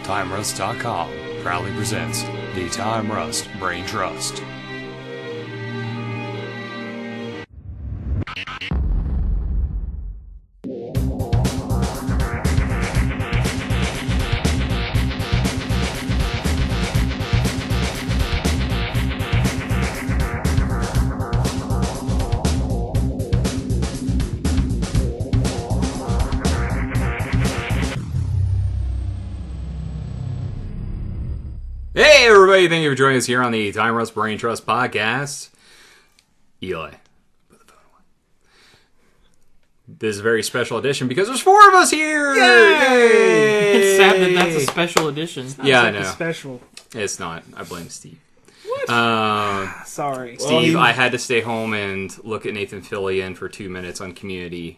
TimeRust.com proudly presents the Time Rust Brain Trust. Hey everybody, thank you for joining us here on the Time Rust Brain Trust podcast. Eli, put the phone away. This is a very special edition because there's 4 of us here! Yay! It's sad that that's a special edition. Yeah, I know. Special. It's not. I blame Steve. What? Sorry. Steve, I had to stay home and look at Nathan Fillion for 2 minutes on Community.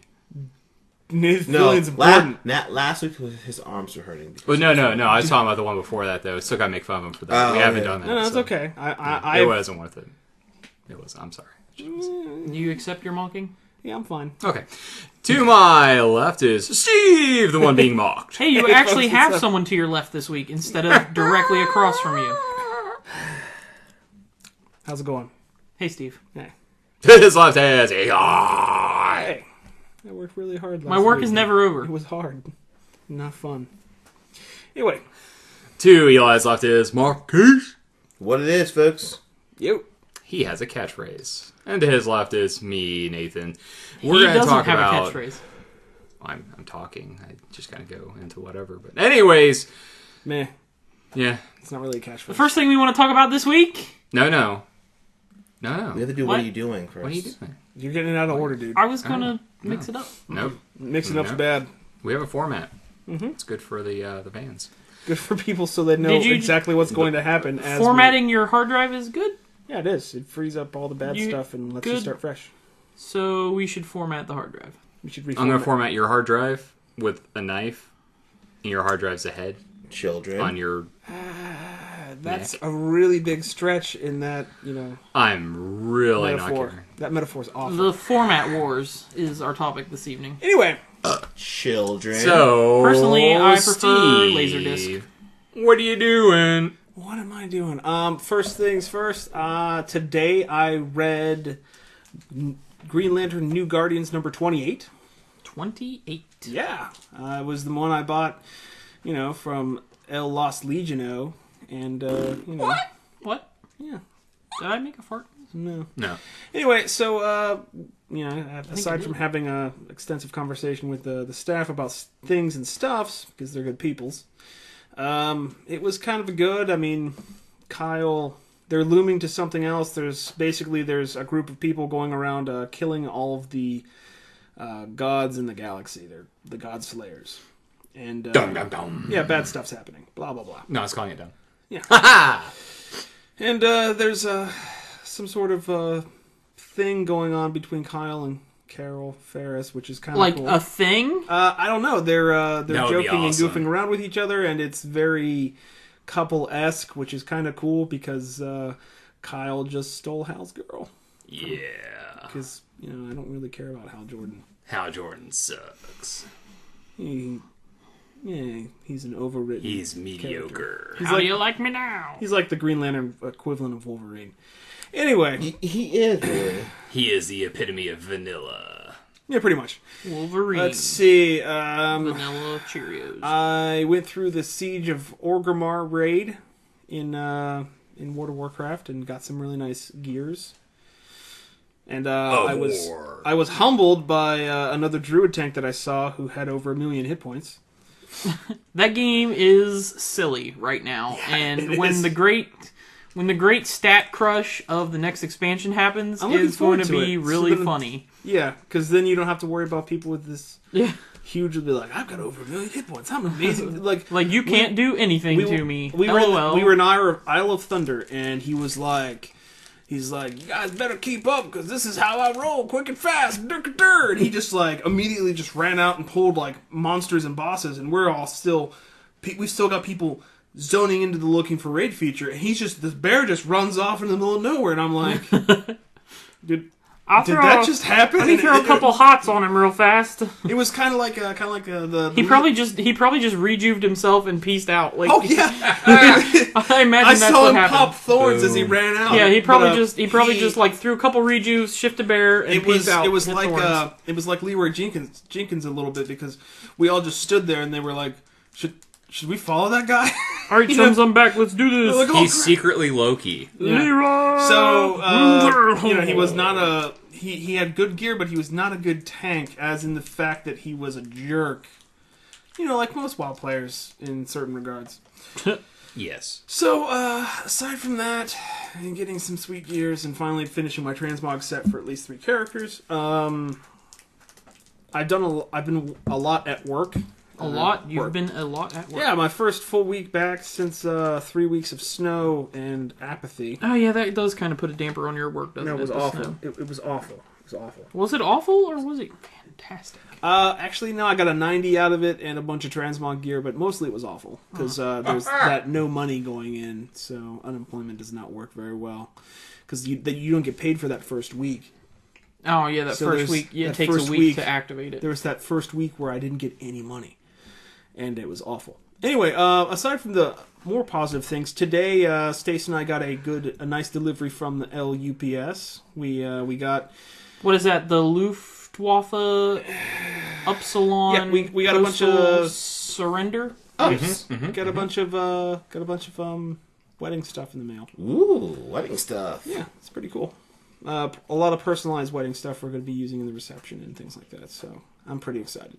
Nathan Fillion's important. Last week his arms were hurting. Well, no. I was talking about the one before that, though. Still got to make fun of him for that. We haven't done that. No, it's okay. It wasn't worth it. It was. I'm sorry. You accept your mocking? Yeah, I'm fine. Okay. To my left is Steve, the one being mocked. Hey, you actually have someone to your left this week instead of directly across from you. How's it going? Hey, Steve. Hey. To his left is Hey. I worked really hard last week. My work is never over. It was hard. Not fun. Anyway. To Eli's left is Marquise. What it is, folks. Yep. He has a catchphrase. And to his left is me, Nathan. We're going to talk about... a catchphrase. I'm talking. I just kind of go into whatever. But anyways. Meh. Yeah. It's not really a catchphrase. The first thing we want to talk about this week? No. We have to do what are you doing first. What are you doing? You're getting it out of order, dude. I was going to mix it up. Nope. Mixing up's bad. We have a format. Mm-hmm. It's good for the fans. Good for people so they know exactly what's going to happen. Formatting your hard drive is good? Yeah, it is. It frees up all the bad stuff and lets you start fresh. So we should format the hard drive. We should I'm going to format your hard drive with a knife. And your hard drive's a head. Children. On your... That's a really big stretch in that, I'm really metaphor. not kidding. That metaphor is awful. The format wars is our topic this evening. Anyway. Children. So, personally, I prefer Steve, Laserdisc. What are you doing? What am I doing? First things first. Today I read Green Lantern New Guardians number 28. 28? Yeah. It was the one I bought, from El Los Legiono. And, What? Yeah. Did I make a fart? No. Anyway, so, aside from having an extensive conversation with the staff about things and stuffs, because they're good peoples, it was kind of good. I mean, Kyle, they're looming to something else. There's a group of people going around killing all of the gods in the galaxy. They're the God Slayers. And, Dum, dum, dum. Yeah, bad stuff's happening. Blah, blah, blah. No, I was calling it dumb. Yeah. And there's some sort of thing going on between Kyle and Carol Ferris, which is kind of cool. Like a thing? I don't know. They're joking awesome. and goofing around with each other, and it's very couple-esque, which is kind of cool because Kyle just stole Hal's girl. Yeah. Because, I don't really care about Hal Jordan. Hal Jordan sucks. He's an overwritten He's mediocre. How do you like me now? He's like the Green Lantern equivalent of Wolverine. Anyway. He is, really. He is the epitome of vanilla. Yeah, pretty much. Wolverine. Let's see. Vanilla Cheerios. I went through the Siege of Orgrimmar raid in World of Warcraft and got some really nice gears. And I was humbled by another druid tank that I saw who had over 1 million hit points. That game is silly right now, and when the great stat crush of the next expansion happens, it's going to be really funny. Yeah, because then you don't have to worry about people with this huge. Be like, I've got over 1 million hit points. I'm amazing. Like you can't do anything to me. We were in Isle of Thunder, and he's like, you guys better keep up because this is how I roll, quick and fast. And he just immediately just ran out and pulled monsters and bosses, and we've still got people zoning into the looking for raid feature, and this bear just runs off in the middle of nowhere, and I'm like, dude, Did that just happen? Let me throw a couple hots on him real fast. It was kind of like the. He probably just rejuvened himself and peaced out. Like, Oh yeah, I imagine I that's saw what him happened. pop thorns as he ran out. Yeah, he probably But, just like threw a couple rejuves, shifted bear, and peaced out. It was hit like thorns. it was like Leroy Jenkins a little bit because we all just stood there and they were like, should we follow that guy? All right, chums, I'm back. Let's do this. Like, oh, He's crap. secretly Loki. Yeah. Leroy. So he was not a he had good gear, but he was not a good tank, as in the fact that he was a jerk. Like most WoW players in certain regards. Yes. So, aside from that, and getting some sweet gears, and finally finishing my transmog set for at least 3 characters, I've been a lot at work. A lot? You've been a lot at work? Yeah, my first full week back since 3 weeks of snow and apathy. Oh, yeah, that does kind of put a damper on your work, doesn't it? No, it was the awful. snow? It was awful. It was awful. Was it awful, or was it fantastic? Actually, no, I got a 90 out of it and a bunch of transmog gear, but mostly it was awful. Because there's that no money going in, so unemployment does not work very well. Because you don't get paid for that first week. Oh, yeah, that first week. Yeah, it takes a week to activate it. There was that first week where I didn't get any money. And it was awful. Anyway, aside from the more positive things, today Stace and I got a nice delivery from the LUPS. We got... What is that? The Luftwaffe Upsilon? Yeah, we got a bunch of surrender. Yes, got a bunch of wedding stuff in the mail. Ooh, wedding stuff. Yeah, it's pretty cool. A lot of personalized wedding stuff we're going to be using in the reception and things like that. So I'm pretty excited.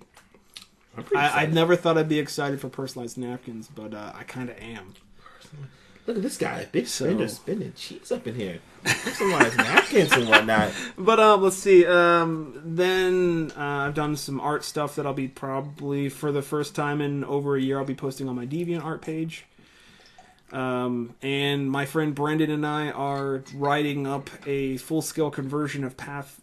I never thought I'd be excited for personalized napkins, but I kind of am. Look at this guy, big spender, spinning cheese up in here. Personalized napkins and whatnot. But let's see. Then I've done some art stuff that I'll be probably for the first time in over a year. I'll be posting on my DeviantArt page. And my friend Brendan and I are writing up a full-scale conversion of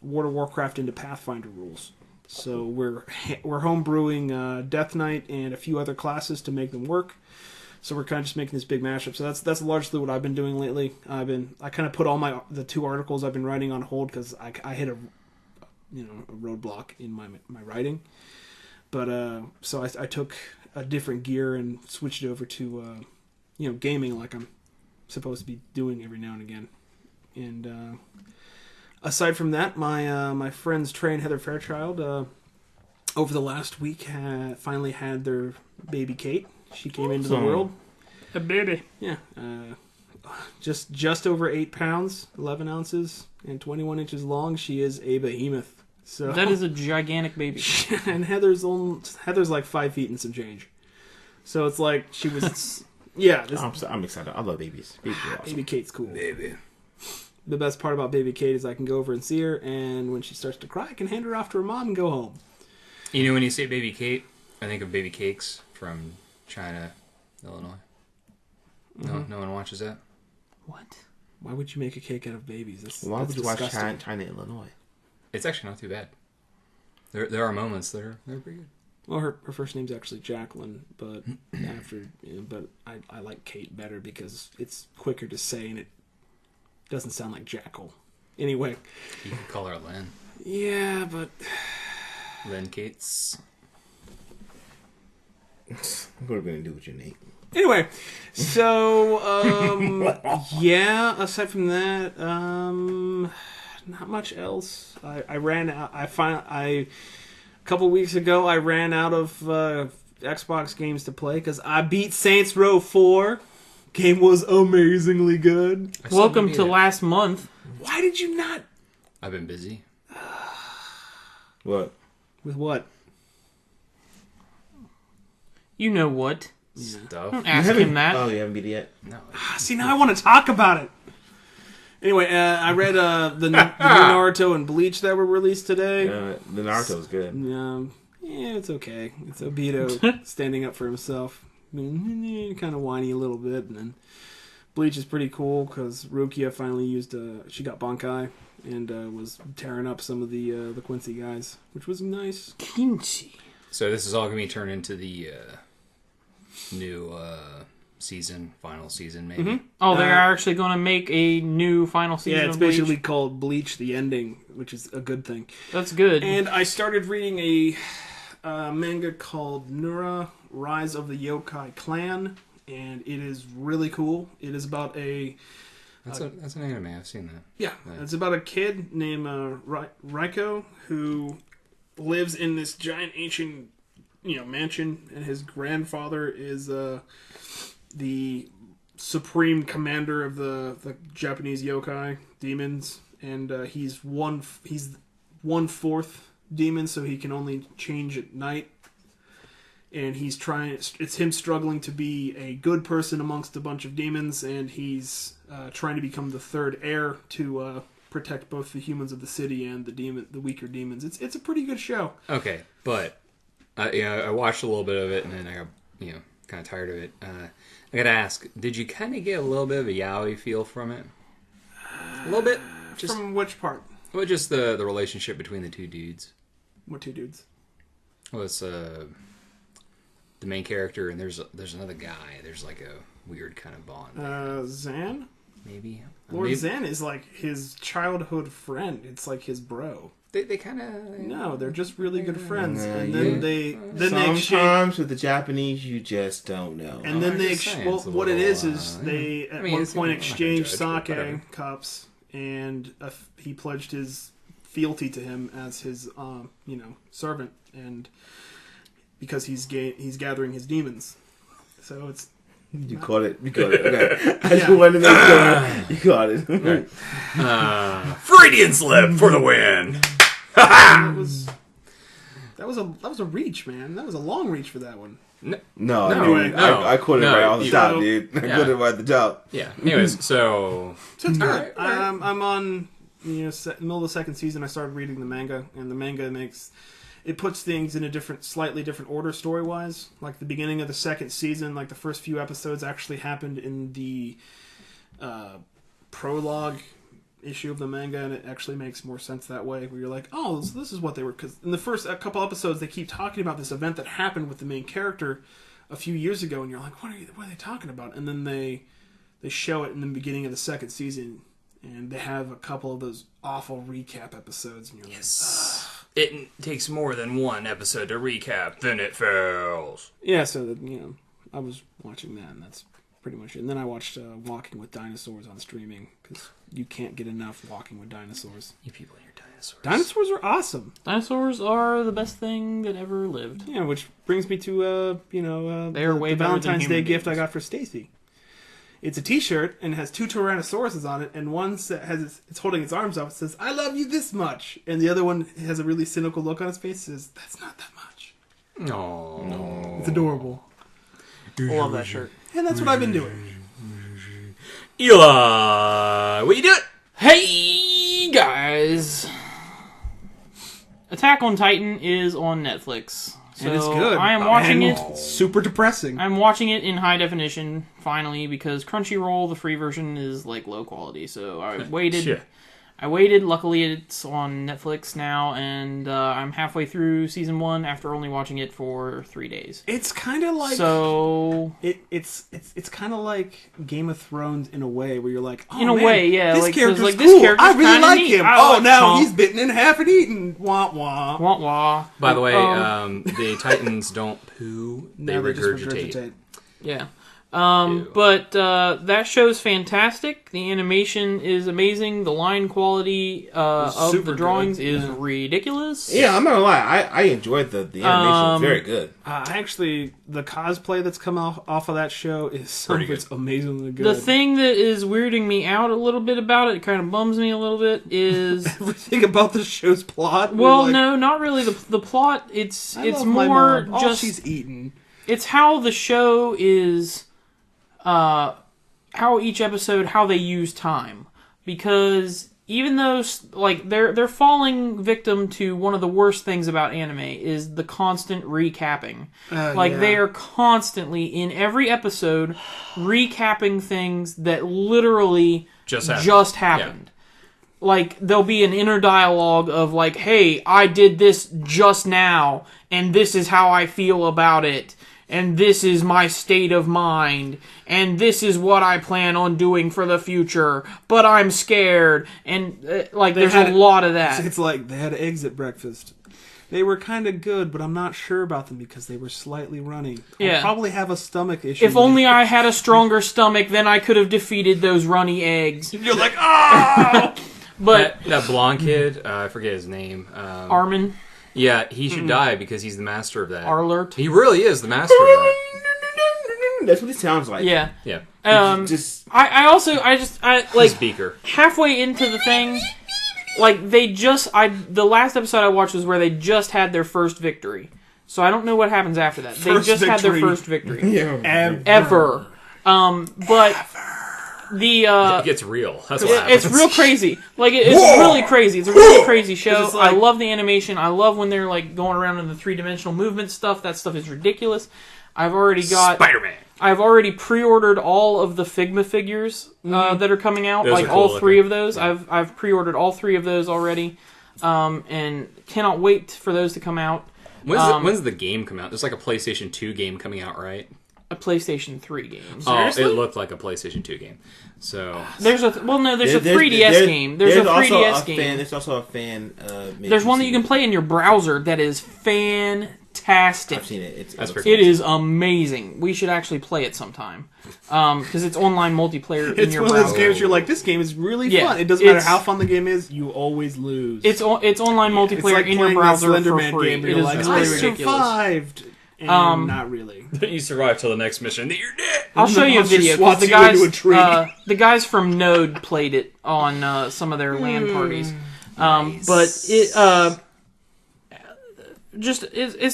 World of Warcraft into Pathfinder rules. So we're homebrewing Death Knight and a few other classes to make them work. So we're kind of just making this big mashup. So that's largely what I've been doing lately. I kind of put all the 2 articles I've been writing on hold because I hit a roadblock in my writing. But so I took a different gear and switched it over to gaming like I'm supposed to be doing every now and again. And aside from that, my friends Trey and Heather Fairchild over the last week finally had their baby Kate. She came into the world. A baby. Yeah. Just over 8 pounds, 11 ounces, and 21 inches long. She is a behemoth. So that is a gigantic baby. And Heather's like 5 feet and some change. So it's like she was. Yeah. I'm excited. I love babies. Babies are awesome. Baby Kate's cool. Baby. The best part about baby Kate is I can go over and see her, and when she starts to cry, I can hand her off to her mom and go home. When you say baby Kate, I think of baby cakes from China, Illinois. No one watches that. What? Why would you make a cake out of babies? Why would you watch disgusting. China, Illinois? It's actually not too bad. There are moments that are pretty good. Well, her first name's actually Jacqueline, but I like Kate better because it's quicker to say and it doesn't sound like Jackal. Anyway. You could call her Lynn. Yeah, but... Lynn Cates. What are we going to do with your name? Anyway, so, yeah, aside from that, not much else. I ran out, a couple weeks ago, I ran out of Xbox games to play because I beat Saints Row 4. Game was amazingly good. Welcome to last month. Why did you not? I've been busy. What? With what? You know what? Stuff. Don't ask him that. Oh, you haven't beat it yet? No. See, now I want to talk about it. Anyway, I read the new Naruto and Bleach that were released today. The Naruto's good. Yeah, it's okay. It's Obito standing up for himself. Kind of whiny a little bit, and then Bleach is pretty cool because Rukia finally she got Bankai and was tearing up some of the Quincy guys, which was nice. Quincy. So this is all going to be turned into the new final season, maybe. Oh, they're actually going to make a new final season. Yeah, it's of Bleach? basically called Bleach: The Ending, which is a good thing. That's good. And I started reading a manga called Nura: Rise of the Yokai Clan, and it is really cool. It is about That's an anime. I've seen that. Yeah, it's about a kid named Raiko who lives in this giant ancient, mansion, and his grandfather is the supreme commander of the Japanese yokai demons, and he's 1/4 demon, so he can only change at night. And it's him struggling to be a good person amongst a bunch of demons, and he's trying to become the third heir to protect both the humans of the city and the weaker demons. It's a pretty good show. Okay, but I watched a little bit of it, and then I got kind of tired of it. I gotta ask, did you kind of get a little bit of a yaoi feel from it? A little bit? From which part? Well, just the relationship between the two dudes. What two dudes? Well, it's the main character, and there's another guy. There's like a weird kind of bond. Zan? Maybe. Lord Zan is like his childhood friend. It's like his bro. They kind of... No, they're just really good friends. And then they Sometimes with the Japanese, you just don't know. And then what it is they at one point exchanged sake cups, and he pledged his fealty to him as his servant, and because he's gathering his demons. So it's... You caught it. Okay. I just wanted to make sure you caught it. Right. Freudian slip for the win. that was a reach, man. That was a long reach for that one. I caught it right off the top, dude. I caught it right at the top. Yeah. Anyways, so it's good. I'm on middle of the second season. I started reading the manga, and the manga puts things in a slightly different order story-wise. Like the beginning of the second season, like the first few episodes actually happened in the prologue issue of the manga, and it actually makes more sense that way, where you're like, oh, so this is what they were... Because in the first couple episodes, they keep talking about this event that happened with the main character a few years ago, and you're like, what are they talking about? And then they show it in the beginning of the second season, and they have a couple of those awful recap episodes, and you're like, ugh. It takes more than one episode to recap, then it fails. Yeah, so I was watching that, and that's pretty much it. And then I watched Walking with Dinosaurs on streaming, because you can't get enough Walking with Dinosaurs. You people and your dinosaurs. Dinosaurs are awesome. Dinosaurs are the best thing that ever lived. Yeah, which brings me to they're way the better Valentine's than Day human gift beings. I got for Stacy. It's a T-shirt and has 2 Tyrannosauruses on it, and one it's holding its arms up. It says, "I love you this much," and the other one has a really cynical look on its face. It says, "That's not that much." No, it's adorable. I love that shirt. And that's what I've been doing. Eli, what you doing? Hey guys, Attack on Titan is on Netflix. So and it's good. I am watching it. Super depressing. I'm watching it in high definition, finally, because Crunchyroll, the free version, is like low quality. So I waited. Shit. Luckily, it's on Netflix now, and I'm halfway through season 1 after only watching it for 3 days. It's kind of like it's kind of like Game of Thrones in a way, where you're like, oh, in a way, yeah, this like, character's like, cool. this character's I really like neat. him. Like now Chomp. he's bitten in half and eaten. Wah wah. Wah wah. By the way, the Titans don't poo; they regurgitate. Yeah. But that show's fantastic. The animation is amazing. The line quality of the drawings is ridiculous. Yeah, I'm not gonna lie. I enjoyed the animation. It's very good. Actually, the cosplay that's come off of that show is it's amazingly good. The thing that is weirding me out a little bit about it kind of bums me a little bit, is everything about the show's plot. Well, no, not really. The plot. It's more just all she's eaten. It's how the show is. How each episode, how they use time, because even though they're falling victim to one of the worst things about anime is the constant recapping. They are constantly in every episode recapping things that literally just happened. Yeah. Like there'll be an inner dialogue of like, "Hey, I did this just now, and this is how I feel about it." and this is my state of mind, and this is what I plan on doing for the future, but I'm scared, and there's a lot of that. It's like they had eggs at breakfast. They were kind of good, but I'm not sure about them because they were slightly runny. I'll probably have a stomach issue. If only I had a stronger stomach, then I could have defeated those runny eggs. You're like, oh! But that blonde kid, I forget his name. Armin. Yeah, he should die because he's the master of that. Arlert. He really is the master of that. That's what it sounds like. Yeah. Yeah. I Speaker. halfway into the thing, the last episode I watched was where they just had their first victory. So I don't know what happens after that. They just had their first victory. Ever. But it gets real. That's what happens. it's real crazy. It's really crazy. It's a really crazy show. I love the animation. I love when they're going around in the 3-dimensional movement stuff. That stuff is ridiculous. I've already got Spider-Man. I've already pre-ordered all of the Figma figures that are coming out. Those are cool all 3 looking. of those. Yeah. I've pre-ordered all 3 of those already, and cannot wait for those to come out. When's the game come out? There's a PlayStation 2 game coming out, right? A PlayStation 3 game. Seriously? Oh, it looked like a PlayStation 2 game. So there's a 3DS game. There's a 3DS game. There's also a fan. There's one that you can play in your browser that is fantastic. I've seen it. It is amazing. We should actually play it sometime because it's online multiplayer. It's in your one browser. of those games you're like, this game is really fun. It doesn't matter how fun the game is, you always lose. It's online multiplayer in your browser for free. Game, you're like, I survived. And not really. You survive till the next mission. Then you're dead. I'll show you a video because the guys from Node played it on some of their LAN parties. Nice. But it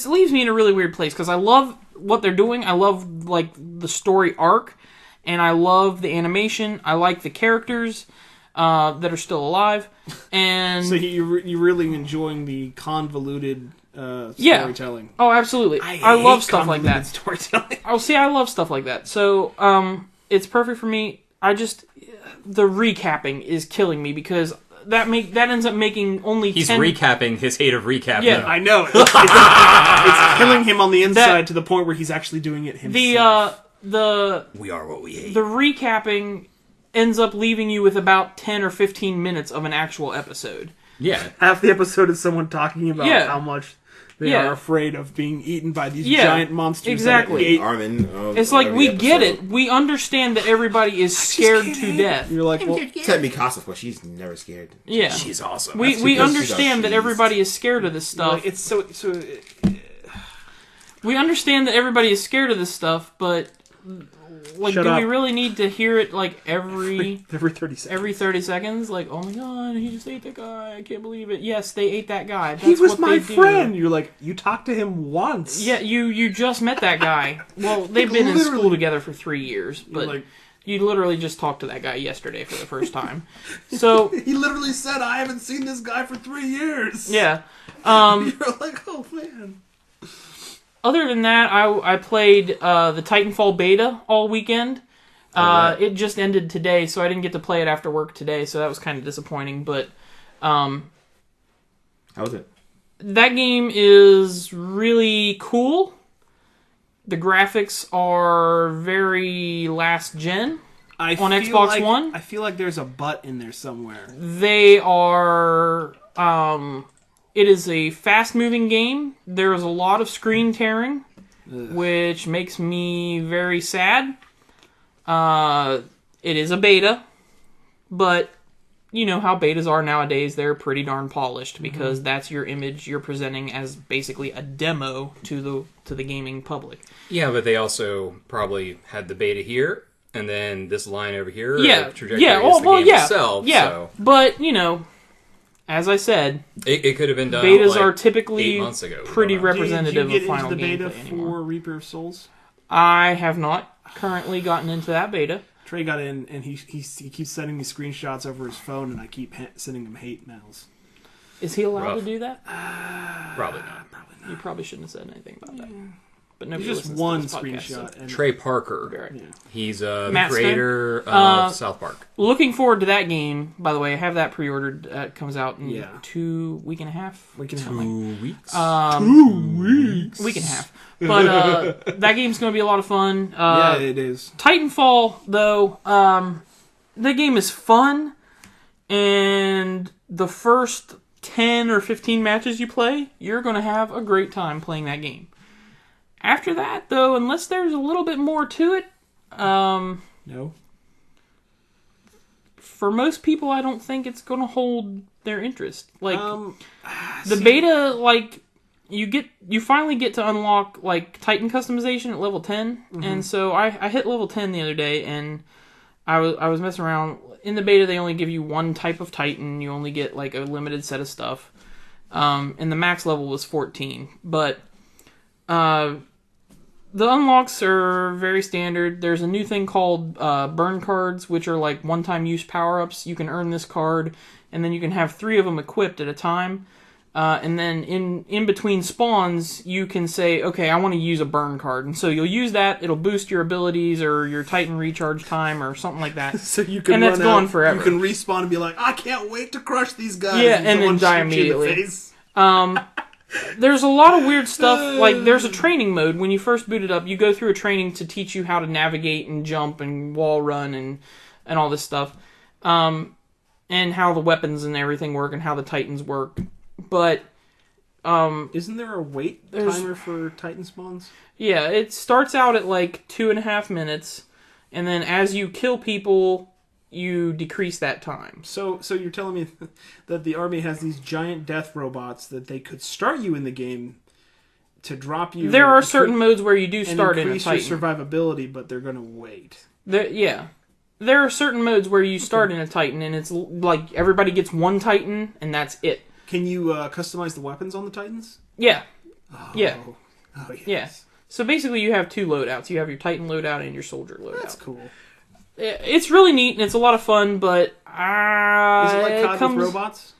leaves me in a really weird place because I love what they're doing. I love the story arc, and I love the animation. I like the characters that are still alive, and so you're really enjoying the convoluted. Storytelling. Oh, absolutely. I love stuff like that. Storytelling. I love stuff like that. So, it's perfect for me. The recapping is killing me because that ends up making only. He's recapping his hate of recapping. Yeah, I know. It's killing him on the inside to the point where he's actually doing it himself. We are what we hate. The recapping ends up leaving you with about 10 or 15 minutes of an actual episode. Yeah, half the episode is someone talking about how much. They are afraid of being eaten by these giant monsters. Exactly. It's we get it. We understand that everybody is scared to death. You're like, well, except Mikasa, but she's never scared. Yeah, she's awesome. We understand that everybody is scared of this stuff. It's so. We understand that everybody is scared of this stuff, but do we really need to hear it every 30 seconds? Every 30 seconds, oh my god, he just ate that guy. I can't believe it. Yes, they ate that guy. That's he was what my they friend. do. You're like, you talked to him once. Yeah, you just met that guy. Well, they've been in school together for 3 years, but you literally just talked to that guy yesterday for the first time. So he literally said, "I haven't seen this guy for 3 years." Yeah. You're like, oh man. Other than that, I played the Titanfall beta all weekend. It just ended today, so I didn't get to play it after work today, so that was kind of disappointing. But how was it? That game is really cool. The graphics are very last gen on Xbox One. I feel like there's a butt in there somewhere. They are. It is a fast-moving game. There is a lot of screen tearing, which makes me very sad. It is a beta, but you know how betas are nowadays. They're pretty darn polished because that's your image you're presenting as basically a demo to the gaming public. Yeah, but they also probably had the beta here, and then this line over here. Yeah, trajectory is the game itself. Yeah, so. But as I said, it could have been done. Betas are typically 8 months ago. Pretty representative of final gameplay. Did you get into the beta anymore. for Reaper of Souls? I have not currently gotten into that beta. Trey got in, and he keeps sending me screenshots over his phone, and I keep sending him hate mails. Is he allowed to do that? Probably not. You probably shouldn't have said anything about that. but nobody Just listens one to this podcast, screenshot. so- And Trey Parker. Right. yeah. He's the Matt Stone. creator of South Park. Looking forward to that game. By the way, I have that pre-ordered. It comes out in Yeah. 2 week and a half. We can have 2 weeks. 2 weeks. Week and a half. But that game's going to be a lot of fun. Yeah, it is. Titanfall, though, the game is fun, and the first 10 or 15 matches you play, you're going to have a great time playing that game. After that, though, unless there's a little bit more to it, No. for most people, I don't think it's going to hold their interest. Like, the see- beta, like, you finally get to unlock, like, Titan customization at level 10, and so I hit level 10 the other day, and I was messing around. In the beta, they only give you one type of Titan. You only get, like, a limited set of stuff. And the max level was 14. But the unlocks are very standard. There's a new thing called burn cards, which are, like, one-time use power-ups. You can earn this card, and then you can have 3 of them equipped at a time. And then in between spawns, you can say, okay, I want to use a burn card. And so you'll use that. It'll boost your abilities or your Titan recharge time or something like that. So you can and that's run gone out, forever. You can respawn and be like, I can't wait to crush these guys. Yeah, and then someone die shoots you in the immediately. face. There's a lot of weird stuff. Like, there's a training mode. When you first boot it up, you go through a training to teach you how to navigate and jump and wall run and all this stuff. And how the weapons and everything work and how the Titans work. But Isn't there a wait There's- timer for Titan spawns? yeah, it starts out at like 2.5 minutes, and then as you kill people, you decrease that time. So you're telling me that the army has these giant death robots that they could start you in the game to drop you. There are and certain modes where you do and start in a increase your Titan. survivability, but they're going to wait. There are certain modes where you start in a Titan, and it's like everybody gets one Titan, and that's it. Can you customize the weapons on the Titans? Yeah. Oh. Yeah. Oh, yes. Yeah. So basically you have 2 loadouts. You have your Titan loadout and your soldier loadout. That's cool. It's really neat, and it's a lot of fun, but... Is it like COD with robots?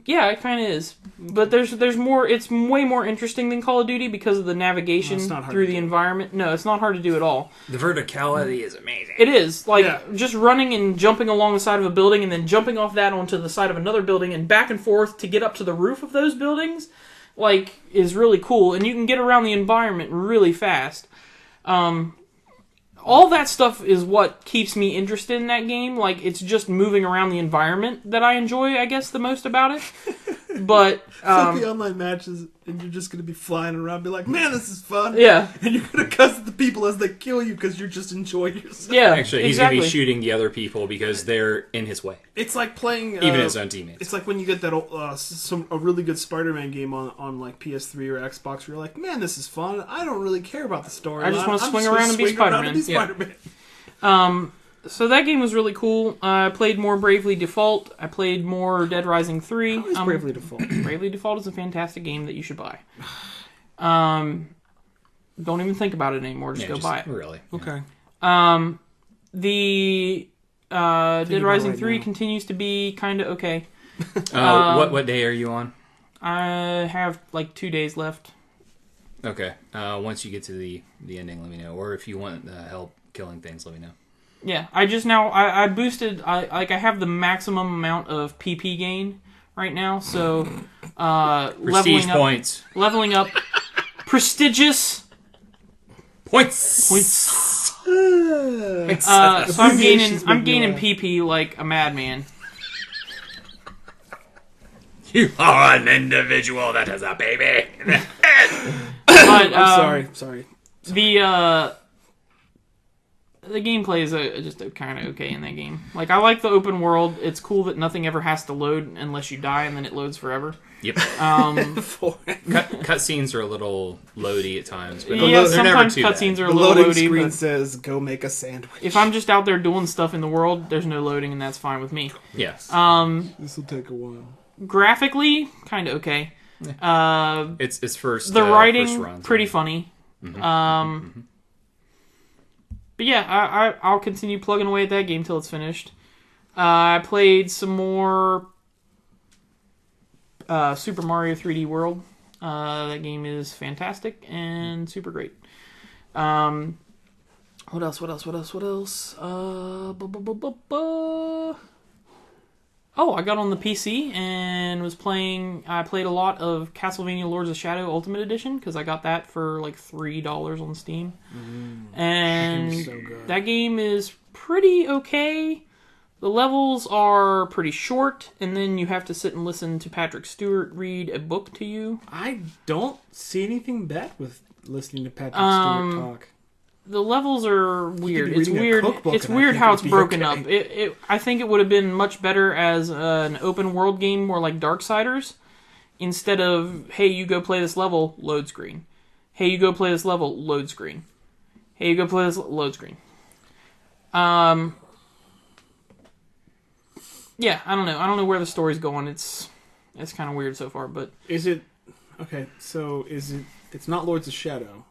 Yeah, it kind of is. But there's more... It's way more interesting than Call of Duty because of the navigation it's not hard through to the do. environment. No, it's not hard to do at all. The verticality is amazing. It is. Like, Yeah. just running and jumping along the side of a building and then jumping off that onto the side of another building and back and forth to get up to the roof of those buildings, like, is really cool. And you can get around the environment really fast. All that stuff is what keeps me interested in that game. Like, it's just moving around the environment that I enjoy, I guess, the most about it. But, Like the online matches, and you're just going to be flying around, be like, man, this is fun. yeah. And you're going to cuss at the people as they kill you because you're just enjoying yourself. Yeah, Actually, he's exactly. going to be shooting the other people because they're in his way, It's like playing even his own teammates. It's like when you get that a really good Spider-Man game on like PS3 or Xbox, where you're like, man, this is fun. I don't really care about the story. I just wanna I'm swing gonna around and be swing around and Spider-Man. be Spider-Man. So that game was really cool. I played more Bravely Default. I played more Dead Rising 3. How is Bravely Default? Bravely Default is a fantastic game that you should buy. Don't even think about it anymore. Just go buy it. Really. Okay. The Dead about it Rising right 3 now. continues to be kind of okay. What day are you on? I have like 2 days left. Okay. Once you get to the ending, let me know. Or if you want help killing things, let me know. Yeah, I boosted. I have the maximum amount of PP gain right now. So Prestige points. leveling up, prestigious Points. points. So I'm gaining PP like a madman. You are an individual that has a baby. But I'm sorry. The gameplay is just kind of okay in that game. Like, I like the open world. It's cool that nothing ever has to load unless you die, and then it loads forever. Yep. The Cutscenes are a little loady at times, but Yeah, they're never sometimes too cutscenes bad. are a little loading loady. screen But says, "Go make a sandwich." if I'm just out there doing stuff in the world, there's no loading, and that's fine with me. Yes. This will take a while. Graphically, kind of okay. It's first. The first writing, runs. pretty funny. But yeah, I'll continue plugging away at that game till it's finished. I played some more Super Mario 3D World. That game is fantastic and super great. What else? Oh, I got on the PC and was playing. I played a lot of Castlevania Lords of Shadow Ultimate Edition because I got that for like $3 on Steam. And so good. that game is pretty okay. The levels are pretty short, and then you have to sit and listen to Patrick Stewart read a book to you. I don't see anything bad with listening to Patrick Stewart talk. The levels are weird. be It's reading a weird. cookbook It's and I weird think how it'd it's be broken okay. up. I think it would have been much better as an open world game, more like Darksiders, instead of hey, you go play this level, load screen. Hey, you go play this level, load screen. Hey, you go play this load screen. Yeah, I don't know. I don't know where the story's going. It's kind of weird so far, but Is it okay? So is it? It's not Lords of Shadow.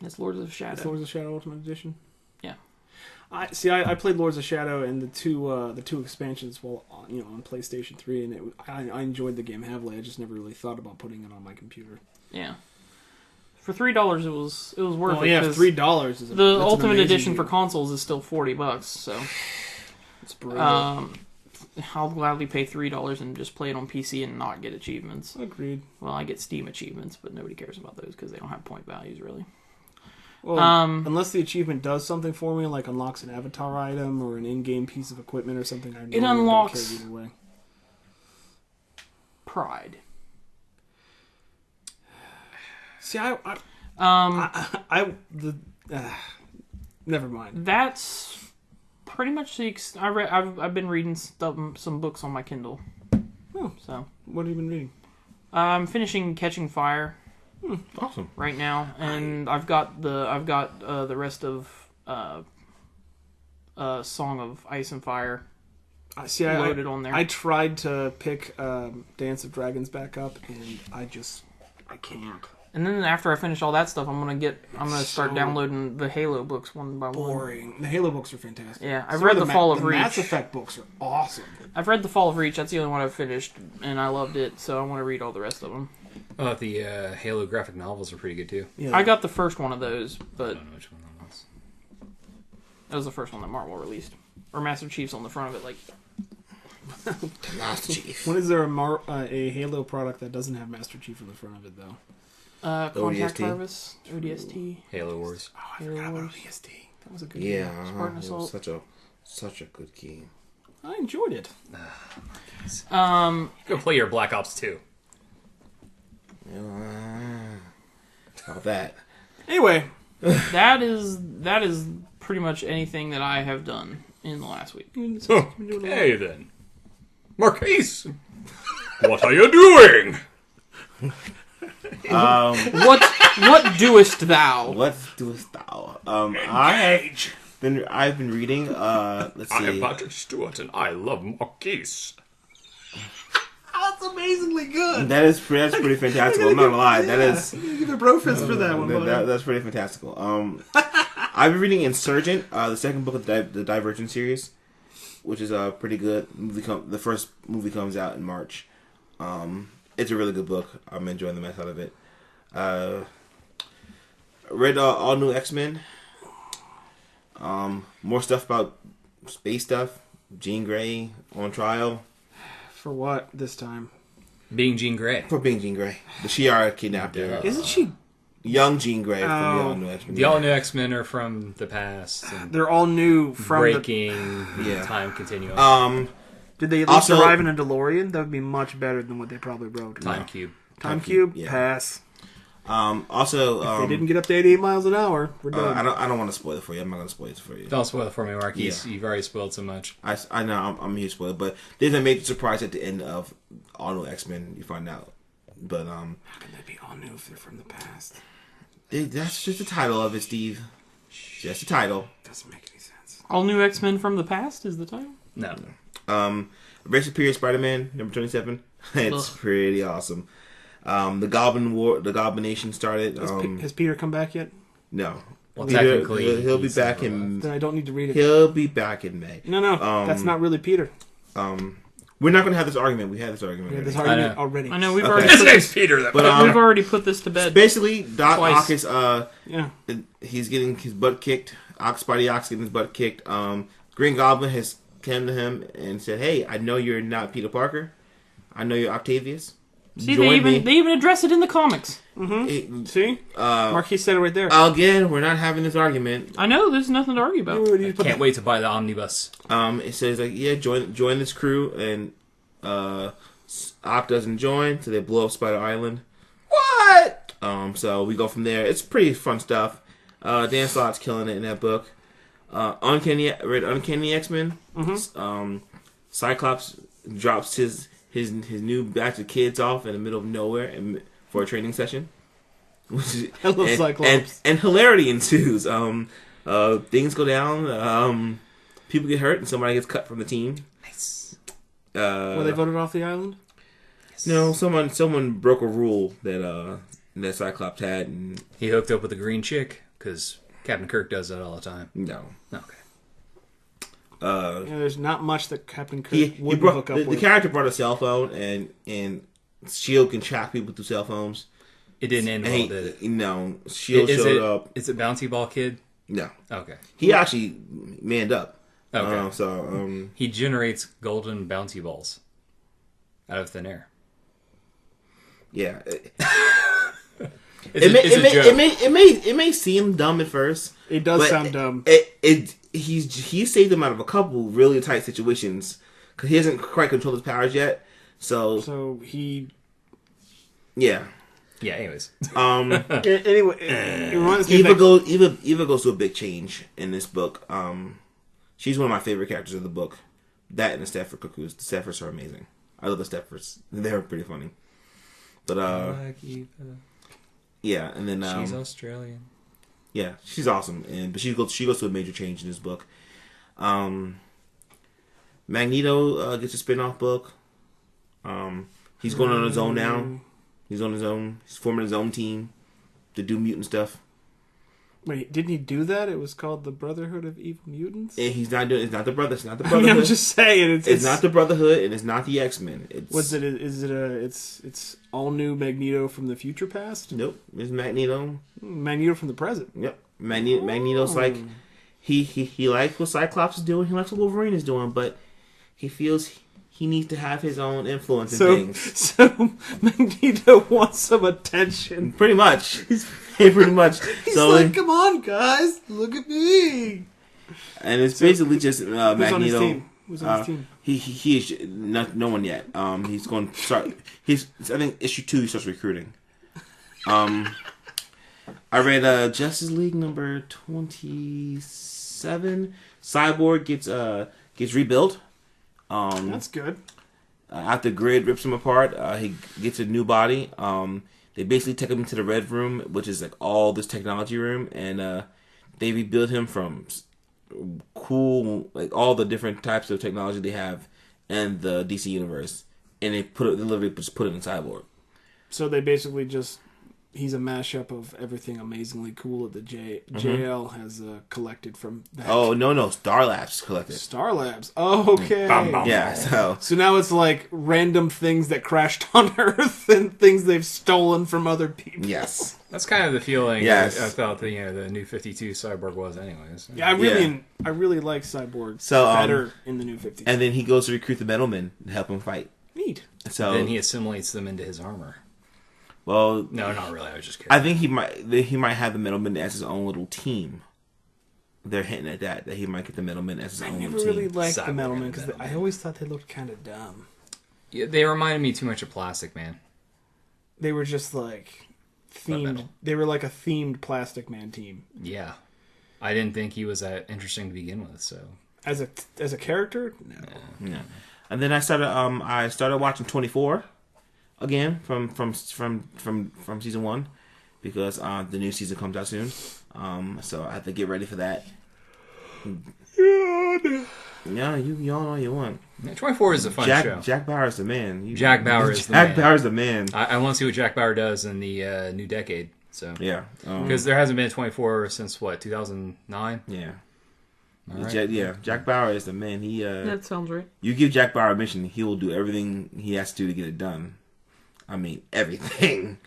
it's Lords of Shadow. It's Lords of Shadow Ultimate Edition. Yeah. I played Lords of Shadow and the two expansions while on PlayStation 3, and I enjoyed the game heavily. I just never really thought about putting it on my computer. Yeah. For $3, it was worth Well, it. yeah, 'cause $3 is the that's an Ultimate amazing Edition for deal. consoles is still $40. So It's brutal. I'll gladly pay $3 and just play it on PC and not get achievements. Agreed. Well, I get Steam achievements, but nobody cares about those because they don't have point values really. Well, unless the achievement does something for me, like unlocks an avatar item or an in-game piece of equipment or something, I normally unlocks- don't care either way. Pride. See, never mind. That's pretty much the. I've been reading some books on my Kindle. Oh. So What have you been reading? I'm finishing Catching Fire Awesome. right now, and I've got the rest of Song of Ice and Fire loaded on there. I tried to pick Dance of Dragons back up, and I can't. And then after I finish all that stuff, I'm gonna start So downloading the Halo books one by one. Boring. The Halo books are fantastic. Yeah, I've So read are the Fall of the Reach. Mass Effect books are awesome. I've read the Fall of Reach. That's the only one I've finished, and I loved it. So I want to read all the rest of them. Oh, the Halo graphic novels are pretty good too. Yeah. I got the first one of those, I but don't know which one that was. that was the first one that Marvel released. Or Master Chief's on the front of it, like Master Chief. When is there a Halo product that doesn't have Master Chief on the front of it, though? Contact ODST. Harvest, ODST. Halo Wars. Oh, I Halo forgot about Wars. ODST. That was a good Yeah, game. Spartan it was Assault. such a good game. I enjoyed it. Go play your Black Ops 2. How about that? Anyway, that is pretty much anything that I have done in the last week. Hey then, Marquise, what are you doing? What doest thou? What doest thou? I've been reading. Let's I am see. Patrick Stewart, and I love Marquise. that's amazingly good. That's pretty fantastical. I'm not gonna lie. That is. Give a bro fist for that one, buddy. That's pretty fantastical. I've been reading Insurgent, the second book of the Divergent series, which is pretty good. The first movie comes out in March. It's a really good book. I'm enjoying the mess out of it. Read all new X-Men. More stuff about space stuff. Jean Grey on trial. For what this time? Being Jean Grey. For being Jean Grey. The Shi'ar kidnapped her. Isn't she? Young Jean Grey from the Oh. all new X-Men. The all new X-Men are from the past and They're all new from breaking the Yeah. time continuum. Did they at least Also- arrive in a DeLorean? That would be much better than what they probably wrote. Time Cube. Time Cube? yeah. Pass. Also, They didn't get up to 88 miles an hour. We're done. I don't want to spoil it for you. I'm not going to spoil it for you. Don't spoil it for me, Marquise. Yeah. You've already spoiled so much. I know I'm a huge spoiler, but there's a major surprise at the end of all new X-Men. You find out, but How can they be all new if they're from the past? that's just the title of it, Steve. Just the title. Doesn't make any sense. All New X-Men from the Past is the title? No. Very Superior Spider-Man number 27. It's pretty awesome. The Goblin War, the Goblin Nation started. Has Peter come back yet? No. Well, Peter, technically, he'll be he's back never in. Then I don't need to read it. He'll be back in May. No, that's not really Peter. We're not going to have this argument. We had this argument. We had this already. argument already. I know we've Okay. already His put, name's Peter. That we've already put this to bed. Basically, Doc Twice. Ock is Yeah. he's getting his butt kicked. Spidey Ock's getting his butt kicked. Green Goblin has came to him and said, "Hey, I know you're not Peter Parker. I know you're Octavius. See, Join me." they even address it in the comics. See? Marquis said it right there. Again, we're not having this argument. I know, there's nothing to argue about. Can't wait to buy the omnibus. It says like, yeah, join this crew, and Ock doesn't join, so they blow up Spider Island. What? So we go from there. It's pretty fun stuff. Dan Slott's killing it in that book. Uncanny X-Men. Cyclops drops his new batch of kids off in the middle of nowhere for a training session. Hello, Cyclops. And hilarity ensues. Things go down. People get hurt, and somebody gets cut from the team. Nice. Were they voted off the island? No, someone broke a rule that Cyclops had, and He hooked up with a green chick because Captain Kirk does that all the time. no. Okay. There's not much that Captain Kirk He wouldn't brought hook up the with. character brought a cell phone, and Shield can track people through cell phones. It didn't end well, did it? No, Shield showed up. Is it Bounty Ball Kid? No, Okay. he actually manned up. Okay. He generates golden bounty balls out of thin air. Yeah. It may seem dumb at first. It does but sound dumb. He saved them out of a couple really tight situations because he hasn't quite controlled his powers yet. So he. Yeah. Yeah. Anyways. Anyway, it reminds me Eva goes through a big change in this book. She's one of my favorite characters of the book. That and the Stafford Cuckoos. The Staffords are amazing. I love the Staffords. They're pretty funny. But yeah, and then she's Australian. Yeah, she's awesome, but she goes through a major change in this book. Magneto gets a spin-off book. He's going on his own now. He's on his own. He's forming his own team to do mutant stuff. Wait, didn't he do that? It was called the Brotherhood of Evil Mutants. And he's not doing. It's not the brother. It's not the I Brotherhood. mean, I'm just saying. It's not the Brotherhood, and it's not the X-Men. What's it? Is it It's all new Magneto from the future past. Nope. It's Magneto. Magneto from the present. Yep. Magneto's like he likes what Cyclops is doing. He likes what Wolverine is doing, but he feels he needs to have his own influence in things. So Magneto wants some attention. Pretty much. Pretty much. He's like, come on, guys, look at me. And it's basically just Magneto. Who's on his team? Who's on his team? He is no one yet. He's going to start. I think issue 2 he starts recruiting. I read Justice League number 27. Cyborg gets rebuilt. That's good. After Grid rips him apart, he gets a new body. They basically take him into the Red Room, which is like all this technology room, and they rebuild him from cool, like all the different types of technology they have in the DC universe, and they literally just put it in Cyborg. So they basically he's a mashup of everything amazingly cool that the JL has collected from that. Oh, no. Star Labs collected. Star Labs. Oh, okay. Yeah, So now it's like random things that crashed on Earth and things they've stolen from other people. Yes. That's kind of the feeling I felt the New 52 Cyborg was anyways. Yeah, I really like Cyborg better in the New 52. And then he goes to recruit the Metalmen to help him fight. Neat. So then he assimilates them into his armor. Well, no, not really. I was just kidding. I think he might have the Metalmen as his own little team. They're hinting at that he might get the Metalmen as his own little team. I never really liked the Metalmen because I always thought they looked kind of dumb. Yeah, they reminded me too much of Plastic Man. They were just like themed. They were like a themed Plastic Man team. Yeah, I didn't think he was that interesting to begin with. So as a character, no. Yeah. And then I started watching 24. Again from season 1 because the new season comes out soon, so I have to get ready for that. Yeah, you all know you want. 24 is a fun show. Jack Bauer's the man. Jack Bauer's the man. I want to see what Jack Bauer does in the new decade. So yeah, because there hasn't been a 24 since what 2009. Yeah. All right. Yeah, Jack Bauer is the man. That sounds right. You give Jack Bauer a mission, he will do everything he has to do to get it done. I mean, everything.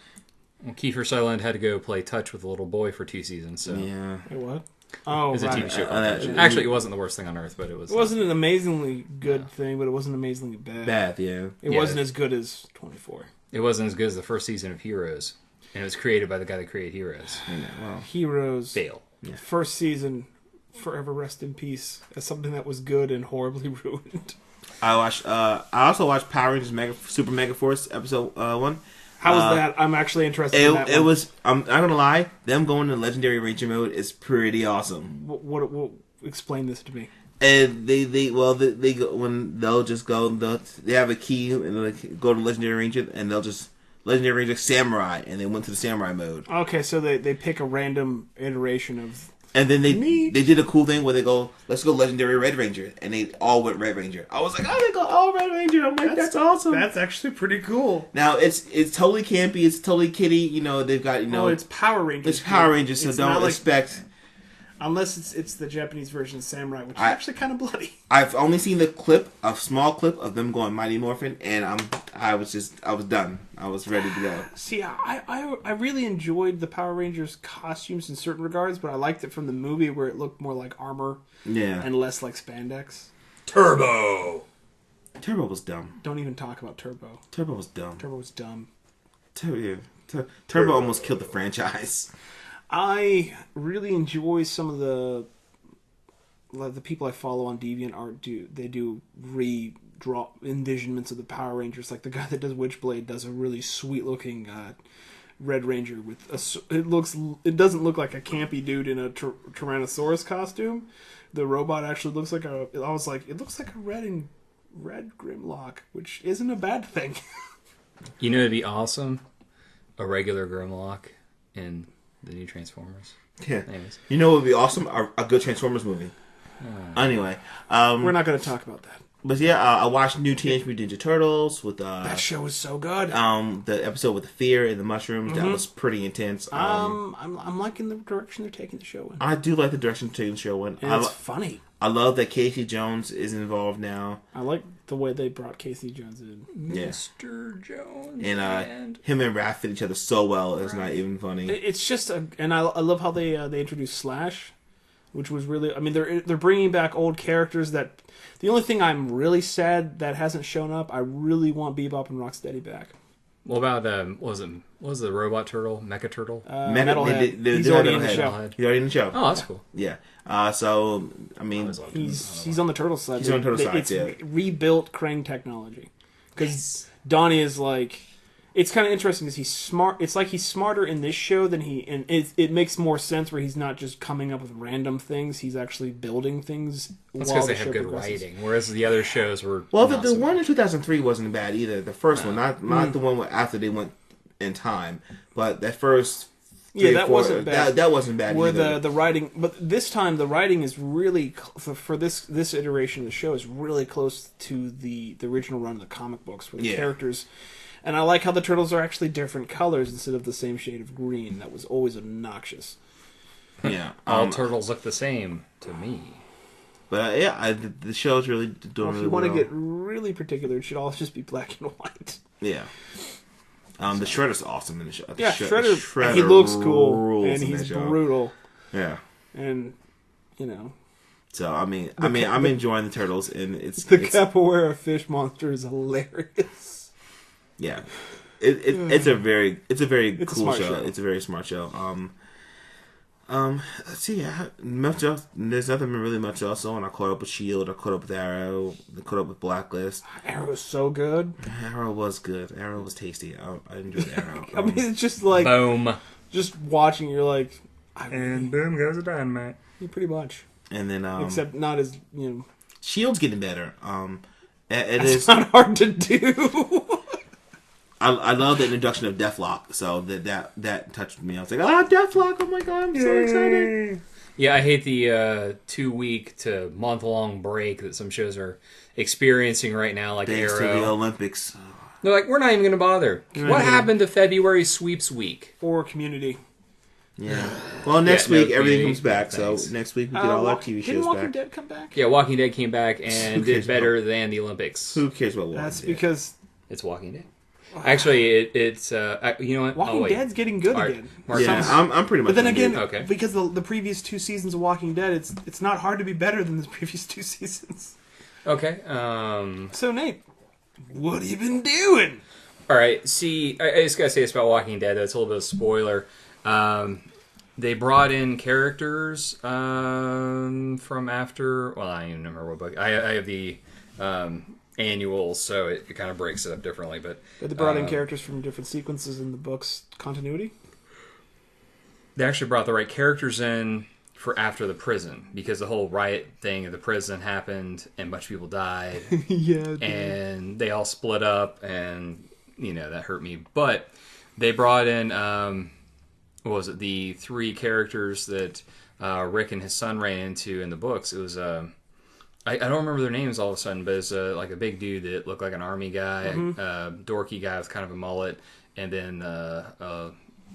Well, Kiefer Sutherland had to go play touch with a little boy for 2 seasons. So Yeah. Wait, what? Oh, it's a right. TV show. Touch. Yeah. Actually, it wasn't the worst thing on earth, but it was. It wasn't an amazingly good thing, but it wasn't amazingly bad. Bad, yeah. It wasn't as good as 24. It wasn't as good as the first season of Heroes, and it was created by the guy that created Heroes. Well, Heroes. Fail. First season, forever rest in peace, as something that was good and horribly ruined. I also watched Power Rangers Super Mega Force episode 1. How was that? I'm actually interested in that It one. was. I'm not gonna lie. Them going to Legendary Ranger mode is pretty awesome. What explain this to me. And they go when they'll just go. They have a key and they go to Legendary Ranger and they'll just Legendary Ranger Samurai and they went to the Samurai mode. Okay, so they pick a random iteration of. And then they did a cool thing where they go, let's go Legendary Red Ranger, and they all went Red Ranger. I was like, oh, they go all Red Ranger. I'm like, that's awesome. That's actually pretty cool. Now it's totally campy. It's totally kiddie. You know, they've got it's Power Rangers. It's Power Rangers, so it's don't expect. Unless it's the Japanese version of Samurai, which is actually kind of bloody. I've only seen a small clip of them going Mighty Morphin, and I was done. I was ready to go. See, I really enjoyed the Power Rangers costumes in certain regards, but I liked it from the movie where it looked more like armor, and less like spandex. Turbo was dumb. Don't even talk about Turbo. Turbo was dumb. Turbo almost killed the franchise. I really enjoy some of the people I follow on DeviantArt. They do redraw envisionments of the Power Rangers. Like the guy that does Witchblade does a really sweet looking Red Ranger with it doesn't look like a campy dude in a Tyrannosaurus costume. The robot actually looks like it looks like a red Grimlock, which isn't a bad thing. You know, it'd be awesome. A regular Grimlock in the new Transformers. Yeah. Anyways. You know what would be awesome? A good Transformers movie. Anyway. We're not going to talk about that. But yeah, I watched new Teenage Mutant Ninja Turtles with that show was so good. The episode with the fear and the mushrooms. That was pretty intense. I'm liking the direction they're taking the show in. I do like the direction they're taking the show in. And it's funny. I love that Casey Jones is involved now. I like the way they brought Casey Jones in. Yeah. Mr. Jones. And him and Raph fit each other so well. It's not even funny. It's just and I love how they introduced Slash, which was really. I mean, they're bringing back old characters that. The only thing I'm really sad that hasn't shown up. I really want Bebop and Rocksteady back. What about was the robot turtle, Mecha Turtle? Metalhead. He's already in the show. He's already in the show. Oh, that's cool. Yeah. So I mean, he's on the turtle side. He's on the turtle side. It's rebuilt Krang technology because Donnie is like. It's kind of interesting because he's smart. It's like he's smarter in this show than and it makes more sense where he's not just coming up with random things. He's actually building things. That's because they have good writing, whereas the other shows were. Well, the one in 2003 wasn't bad either. The first one, not the one after they went in time, but that first. That wasn't bad. That wasn't bad. Where either. the writing, but this time the writing is really for this iteration of the show is really close to the original run of the comic books, where the characters. And I like how the turtles are actually different colors instead of the same shade of green. That was always obnoxious. Yeah. All turtles look the same to me. But the show's really doing really well. If you want to get really particular, it should all just be black and white. Yeah. The Shredder's awesome in the show. Yeah, Shredder he looks cool, and he's brutal. Yeah. And, you know. So, I'm enjoying the turtles, and it's... The Capoeira fish monster is hilarious. Yeah, it's a very cool show. It's a very smart show. Let's see. There's nothing really much else on. I caught up with Shield. I caught up with Arrow. I caught up with Blacklist. Arrow was so good. Arrow was good. Arrow was tasty. I enjoyed Arrow. I mean, it's just like boom. Just watching, you're like, and boom goes the dynamite. Pretty much. And then except not as Shield's getting better. It's not hard to do. I love the introduction of Deathlock, so that touched me. I was like, Deathlock! Oh my god, I'm so excited! Yeah, I hate the 2-week to month-long break that some shows are experiencing right now, like Thanks Arrow. to the Olympics. They're like, we're not even going to bother. What happened to February Sweeps Week? Or Community. Yeah. Well, next no week everything community. comes back, Thanks. so next week we get all our TV Didn't shows Walking back. Dead come back? Yeah, Walking Dead came back and Who cares did better than the Olympics. Who cares about Walking That's Dead? because It's Walking Dead. Actually, it's you know what? Walking Dead's getting good again. Mark Yeah, I'm pretty much. But then on again, board. Okay. because the previous 2 seasons of Walking Dead, it's not hard to be better than the previous 2 seasons. Okay. So Nate, what have you been doing? All right. See, I just gotta say this about Walking Dead. That's a little bit of a spoiler. They brought in characters from after. Well, I don't even remember what book. I have the annuals, so it kind of breaks it up differently. But They brought in characters from different sequences in the book's continuity. they actually brought the right characters in for after the prison, because the whole riot thing at the prison happened and a bunch of people died. Yeah. And they all split up, and that hurt me. But they brought in what was it, the 3 characters that Rick and his son ran into in the books. It was I don't remember their names all of a sudden, but it's like a big dude that looked like an army guy, a dorky guy with kind of a mullet, and then a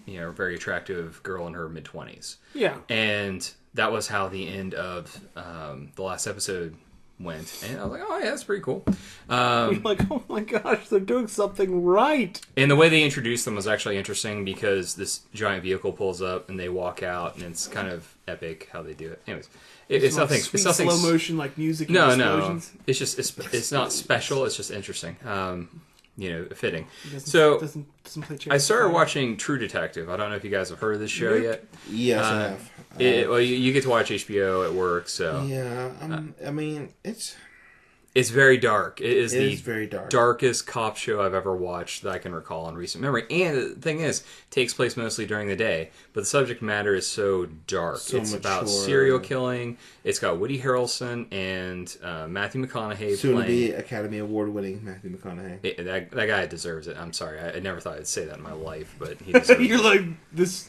very attractive girl in her mid-20s. Yeah. And that was how the end of the last episode went. And I was like, oh, yeah, that's pretty cool. You're like, oh my gosh, they're doing something right. And the way they introduced them was actually interesting, because this giant vehicle pulls up and they walk out, and it's kind of epic how they do it. Anyways, it's like nothing. sweet It's nothing. slow motion like music. And No, explosions. it's just it's not special. It's just interesting. Fitting. Doesn't play I started watching True Detective. I don't know if you guys have heard of this show yet. Yes, I have. Well, you get to watch HBO at work, so Yeah, I mean, it's very dark. It is very dark. darkest cop show I've ever watched that I can recall in recent memory. And the thing is, it takes place mostly during the day, but the subject matter is so dark. So it's about mature. serial killing. It's got Woody Harrelson and Matthew McConaughey soon to playing. be Academy Award-winning Matthew McConaughey. That guy deserves it. I'm sorry. I never thought I'd say that in my life, but he deserves You're it. like, this.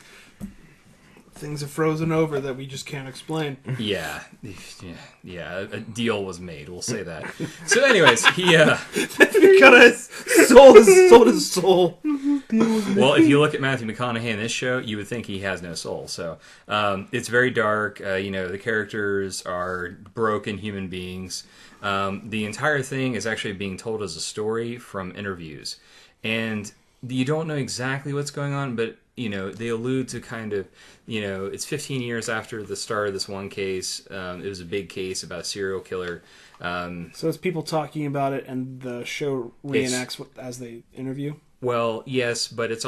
Things are frozen over that we just can't explain. Yeah. A deal was made. We'll say that. So, anyways, he. Because sold his soul. Well, if you look at Matthew McConaughey in this show, you would think he has no soul. So, it's very dark. The characters are broken human beings. The entire thing is actually being told as a story from interviews, and you don't know exactly what's going on, but they allude to kind of, it's 15 years after the start of this one case. It was a big case about a serial killer. So it's people talking about it, and the show reenacts as they interview? Well, yes, but it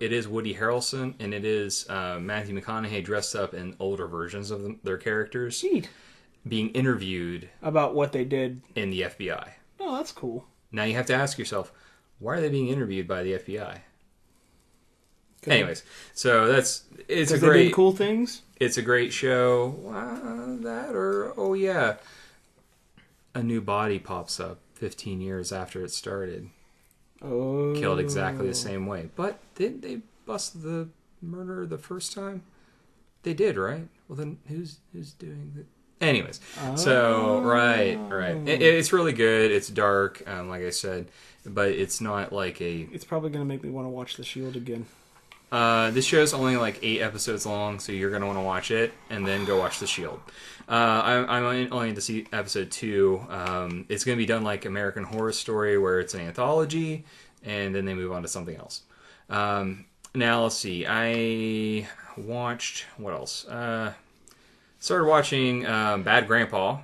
is Woody Harrelson, and it is Matthew McConaughey dressed up in older versions of their characters Neat. being interviewed About what they did. in the FBI. Oh, that's cool. Now you have to ask yourself, why are they being interviewed by the FBI? Anyways, so it's a They great did cool things? It's a great show. A new body pops up 15 years after it started. Oh. Killed exactly the same way. But did they bust the murder the first time? They did, right? Well, then who's doing the... Anyways, so right. It's really good. It's dark, like I said, but it's not like a... It's probably going to make me want to watch The Shield again. This show's only like 8 episodes long, so you're going to want to watch it and then go watch The Shield. I'm only to see episode 2. It's going to be done like American Horror Story, where it's an anthology, and then they move on to something else. Now, let's see. I watched... What else? Started watching Bad Grandpa,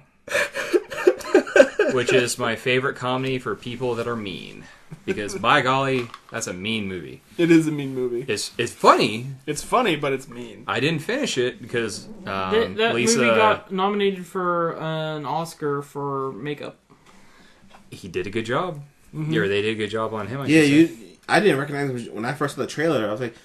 which is my favorite comedy for people that are mean. Because, by golly, that's a mean movie. It is a mean movie. It's funny. It's funny, but it's mean. I didn't finish it because That Lisa... movie got nominated for an Oscar for makeup. He did a good job. Or they did a good job on him, I Yeah, should say. I didn't recognize him when I first saw the trailer. I was like,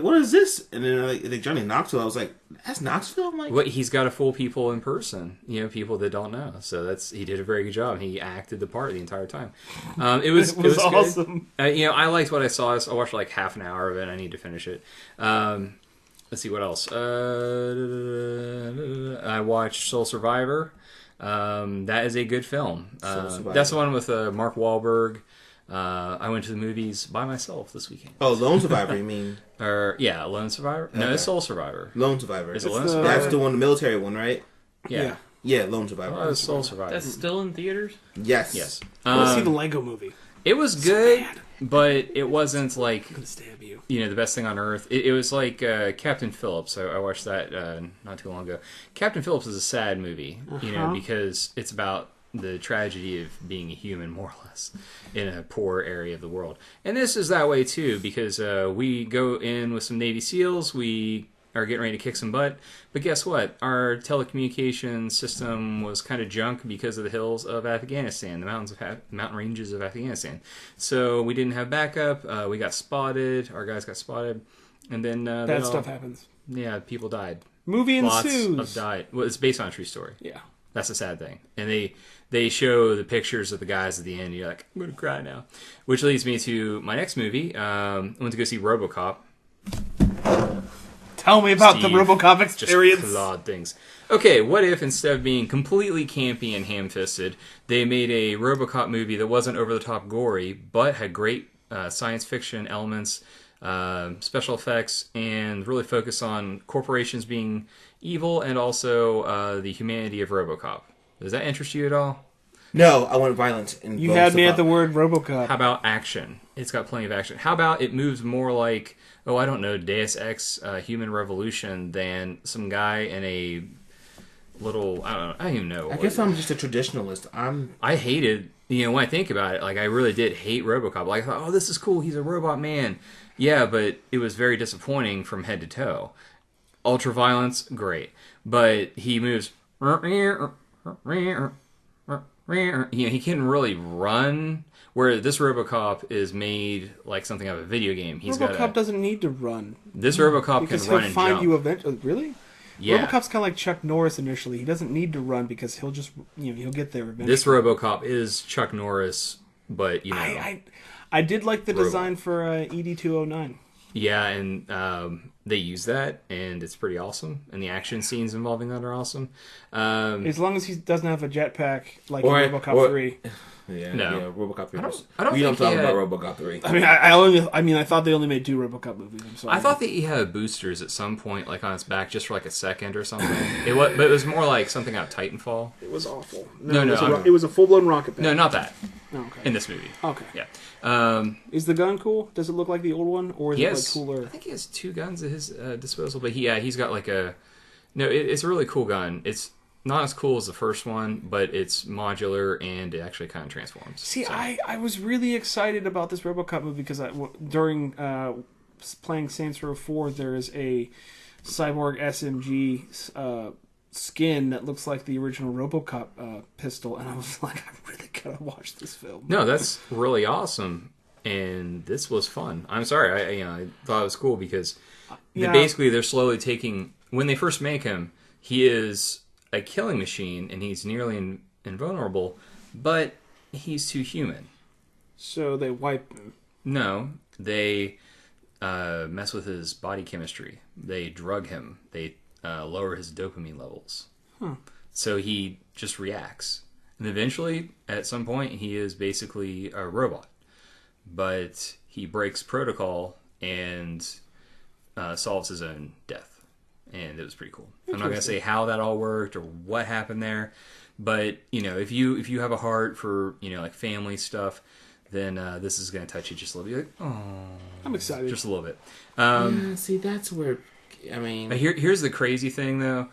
what is this? And then like Johnny Knoxville. I was like, that's Knoxville. I'm like, What he's got to fool people in person, people that don't know. So he did a very good job. He acted the part the entire time. It was good. awesome. I liked what I saw. I watched like half an hour of it. I need to finish it. Let's see what else. I watched Soul Survivor. That is a good film. Soul Survivor. That's the one with Mark Wahlberg. I went to the movies by myself this weekend. Oh, Lone Survivor, you mean? Yeah, Lone Survivor? No, Okay. it's Soul Survivor. Lone Survivor. Is it Lone Survivor? That's the one, the military one, right? Yeah. Yeah, Lone Survivor. Oh, it's Soul Survivor. That's still in theaters? Yes. Yes. Let's see the Lego movie. It was good, but it wasn't like... I'm gonna stab you. You know, the best thing on earth. It was like Captain Phillips. I watched that not too long ago. Captain Phillips is a sad movie, you know, because it's about the tragedy of being a human, more or less, in a poor area of the world. And this is that way, too, because we go in with some Navy SEALs. We are getting ready to kick some butt. But guess what? Our telecommunications system was kind of junk because of the hills of Afghanistan, the mountain ranges of Afghanistan. So we didn't have backup. We got spotted. Our guys got spotted. And then... Bad stuff happens. Yeah, people died. Movie ensues. Lots of died. Well, it's based on a true story. Yeah. That's a sad thing. And they show the pictures of the guys at the end. You're like, I'm going to cry now. Which leads me to my next movie. I went to go see RoboCop. Tell me about the Steve RoboCop experience. Just clawed things. Okay, what if instead of being completely campy and ham-fisted, they made a RoboCop movie that wasn't over-the-top gory, but had great science fiction elements, special effects, and really focused on corporations being evil and also the humanity of RoboCop. Does that interest you at all? No, I want violence. You had me at the word RoboCop. How about action? It's got plenty of action. How about it moves more like, I don't know, Deus Ex Human Revolution than some guy in a little, I don't even know. I guess I'm just a traditionalist. I hated, when I think about it, like I really did hate RoboCop. Like I thought, this is cool. He's a robot man. Yeah, but it was very disappointing from head to toe. Ultra violence, great. But he moves... he can really run, where this RoboCop is made like something out of a video game. RoboCop doesn't need to run. This RoboCop because can run he'll and find jump. you eventually. Really? Yeah. RoboCop's kind of like Chuck Norris initially. He doesn't need to run because he'll just, he'll get there eventually. This RoboCop is Chuck Norris, but I did like the design for ED-209. Yeah, and they use that, and it's pretty awesome. And the action scenes involving that are awesome. As long as he doesn't have a jetpack like in RoboCop 3. Yeah, no. Yeah, RoboCop 3. I don't we don't think talk about RoboCop 3. I thought they only made 2 RoboCop movies. I'm sorry. I thought that he had boosters at some point, like on his back, just for like a second or something. But it was more like something out of Titanfall. It was awful. No, it was a full-blown rocket pack. No, not that. Oh, okay. In this movie. Okay. Yeah. Is the gun cool? Does it look like the old one, or is it like cooler? I think he has 2 guns at his disposal, but he's got like a... No, it's a really cool gun. It's not as cool as the first one, but it's modular and it actually kind of transforms. See, so. I was really excited about this RoboCop movie because during playing Saints Row 4, there is a cyborg SMG skin that looks like the original RoboCop pistol, and I was like, I really gotta watch this film. No, that's really awesome, and this was fun. I'm sorry, I thought it was cool because basically they're slowly taking... When they first make him, he is a killing machine, and he's nearly invulnerable, but he's too human. So they wipe him. No, they mess with his body chemistry. They drug him. They lower his dopamine levels. So he just reacts. And eventually, at some point, he is basically a robot. But he breaks protocol and solves his own death. And it was pretty cool. I'm not going to say how that all worked or what happened there, but if you have a heart for like family stuff, then this is going to touch you just a little bit. Like, oh, I'm excited, just a little bit. See, that's where here's the crazy thing though.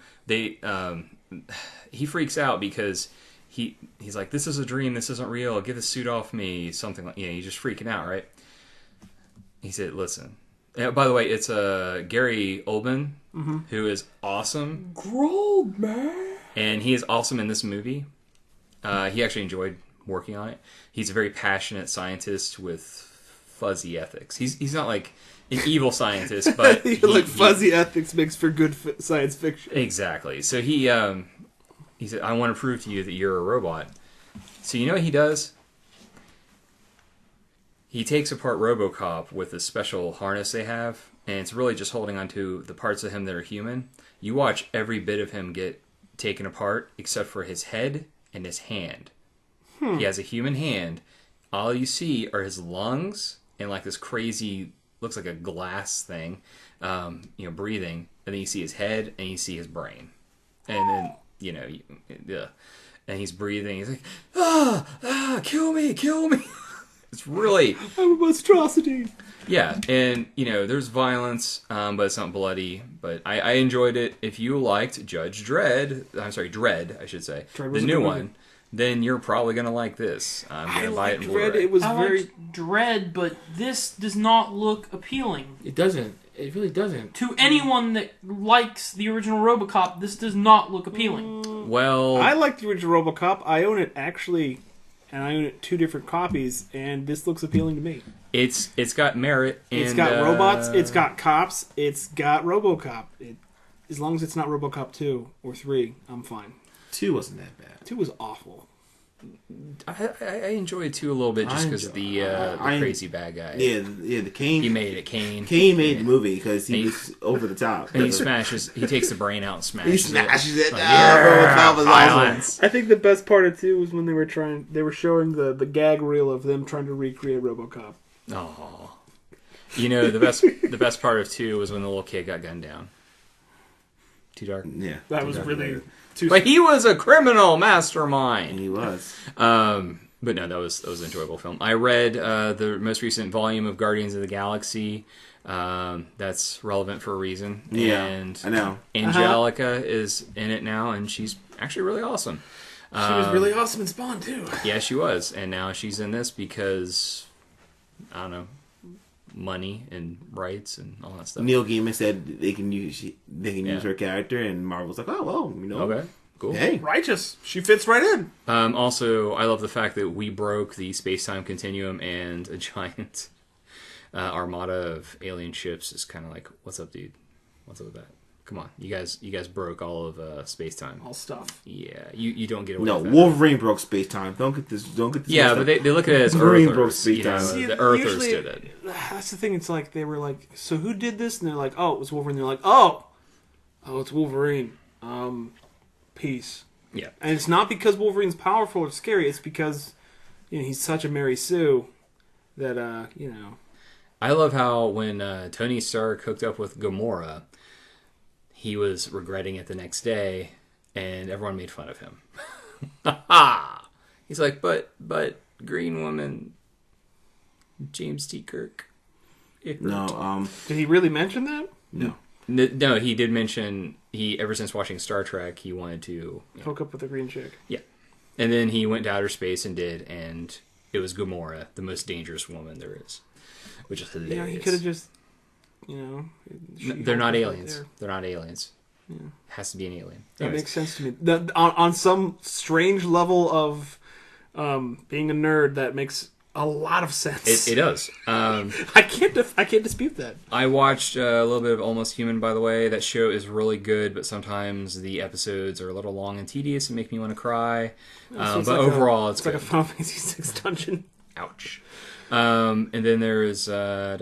He freaks out because he's like, this is a dream. This isn't real. Get the suit off me. Something like he's just freaking out, right? He said, listen. By the way, it's Gary Oldman, who is awesome. Goldman! And he is awesome in this movie. He actually enjoyed working on it. He's a very passionate scientist with fuzzy ethics. He's not like an evil scientist, but... fuzzy ethics makes for good science fiction. Exactly. So he said, I want to prove to you that you're a robot. So you know what he does? He takes apart RoboCop with a special harness they have, and it's really just holding onto the parts of him that are human. You watch every bit of him get taken apart, except for his head and his hand. He has a human hand all you see are his lungs and like this crazy, looks like a glass thing, breathing. And then you see his head and you see his brain. And then, and he's breathing. He's like, kill me. It's really... I'm a monstrosity. Yeah, and, there's violence, but it's not bloody. But I enjoyed it. If you liked Dread, I should say, the new one, then you're probably going to like this. I'm going to buy it in Blu-ray. I liked Dread, but this does not look appealing. It doesn't. It really doesn't. To anyone that likes the original RoboCop, this does not look appealing. Well... I like the original RoboCop. I own it, actually, and I own it 2 different copies, and this looks appealing to me. It's got merit. And, it's got robots, it's got cops, it's got RoboCop. As long as it's not RoboCop 2 or 3, I'm fine. 2 wasn't that bad. 2 was awful. I enjoyed 2 a little bit just because the crazy bad guy. Yeah, the Kane. He made it, Kane. Kane made the movie because he was over the top. And he takes the brain out and smashes He smashes it. RoboCop was awesome. I think the best part of 2 was when they were showing the gag reel of them trying to recreate RoboCop. Oh, the best part of 2 was when the little kid got gunned down. Too dark. Yeah, that was really too. But he was a criminal mastermind. He was. But no, that was an enjoyable film. I read the most recent volume of Guardians of the Galaxy. That's relevant for a reason. Yeah, and I know. Angelica is in it now, and she's actually really awesome. She was really awesome in Spawn too. Yeah, she was, and now she's in this because I don't know, money and rights and all that stuff. Neil Gaiman said they can use her character, and Marvel's like, oh well, Okay. Cool. Hey, righteous. She fits right in. Also, I love the fact that we broke the space-time continuum, and a giant armada of alien ships is kind of like, "What's up, dude? What's up with that? Come on, you guys broke all of space-time, all stuff." Yeah, you don't get away. No, with that. Wolverine broke space-time. Don't get this. Yeah, but they look at it as Wolverine Earthers. broke space-time. The Earthers did it. That's the thing. It's like they were like, "So who did this?" And they're like, "Oh, it was Wolverine." They're like, "Oh, it's Wolverine." Peace. Yeah. And it's not because Wolverine's powerful or scary. It's because he's such a Mary Sue that I love how when Tony Stark hooked up with Gamora, he was regretting it the next day, and everyone made fun of him. He's like, but Green Woman, James T. Kirk. No. Did he really mention that? No. No, he did mention ever since watching Star Trek, he wanted to hook up with a green chick. Yeah, and then he went to outer space and it was Gamora, the most dangerous woman there is, which is hilarious. Yeah, he could have just, they're not aliens. They're not aliens. Yeah. Has to be an alien. That makes sense to me. On some strange level of being a nerd, that makes a lot of sense. It does. I can't dispute that. I watched a little bit of Almost Human, by the way. That show is really good, but sometimes the episodes are a little long and tedious and make me want to cry. But like overall, it's like a Final Fantasy VI dungeon. Ouch. And then there's I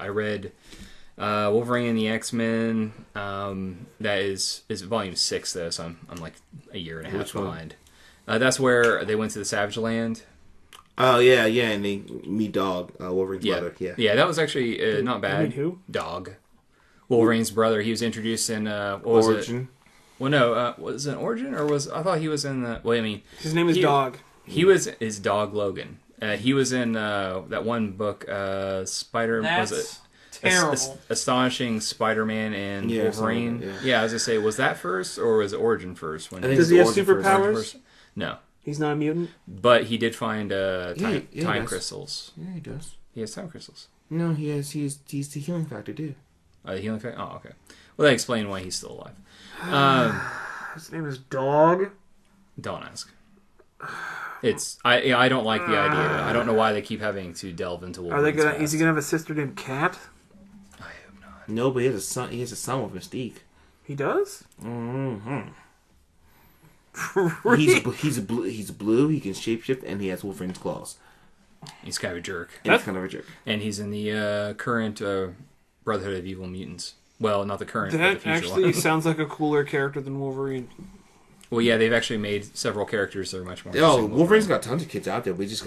read Wolverine and the X-Men. That is volume 6 though, so I'm like a year and a half behind. That's where they went to the Savage Land. Oh, yeah, and they meet Dog, Wolverine's brother. Yeah, that was actually not bad. You mean who? Dog. Wolverine's brother. He was introduced in, what was Origin. It? Well, no, was it an Origin, or I thought he was in the, well, I mean. His name is Dog. He was his dog, Logan. He was in that one book, Spider, That's was it? Terrible. Astonishing Spider-Man and Wolverine. I was going to say, was that first, or was Origin first? Does he have superpowers? No. He's not a mutant? But he did find time crystals. Yeah, he does. He has time crystals. No, he's the healing factor, too. The healing factor? Oh, okay. Well, that explains why he's still alive. His name is Dog? Don't ask. I don't like the idea. I don't know why they keep having to delve into Wolverine's past. Is he going to have a sister named Cat? I hope not. No, but he has a son with Mystique. He does? Mm-hmm. Really? He's blue. He can shapeshift, and he has Wolverine's claws. He's kind of a jerk. And he's in the current Brotherhood of Evil Mutants. Well, not the current. That but the future actually one. sounds like a cooler character than Wolverine. Well, yeah, they've actually made several characters that are much more. Oh, Wolverine's got tons of kids out there. They just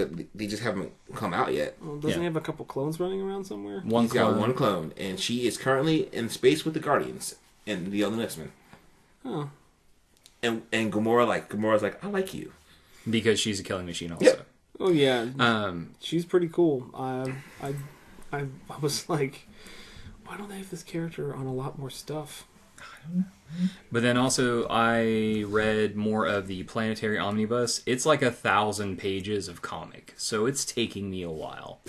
haven't come out yet. Well, doesn't he have a couple clones running around somewhere? He's got one clone, and she is currently in space with the Guardians and the other X-Men. Oh. And Gamora's like, I like you because she's a killing machine also. Yep. Oh yeah. She's pretty cool. I was like, why don't they have this character on a lot more stuff? I don't know. But then also, I read more of the Planetary Omnibus. It's like 1,000 pages of comic, so it's taking me a while.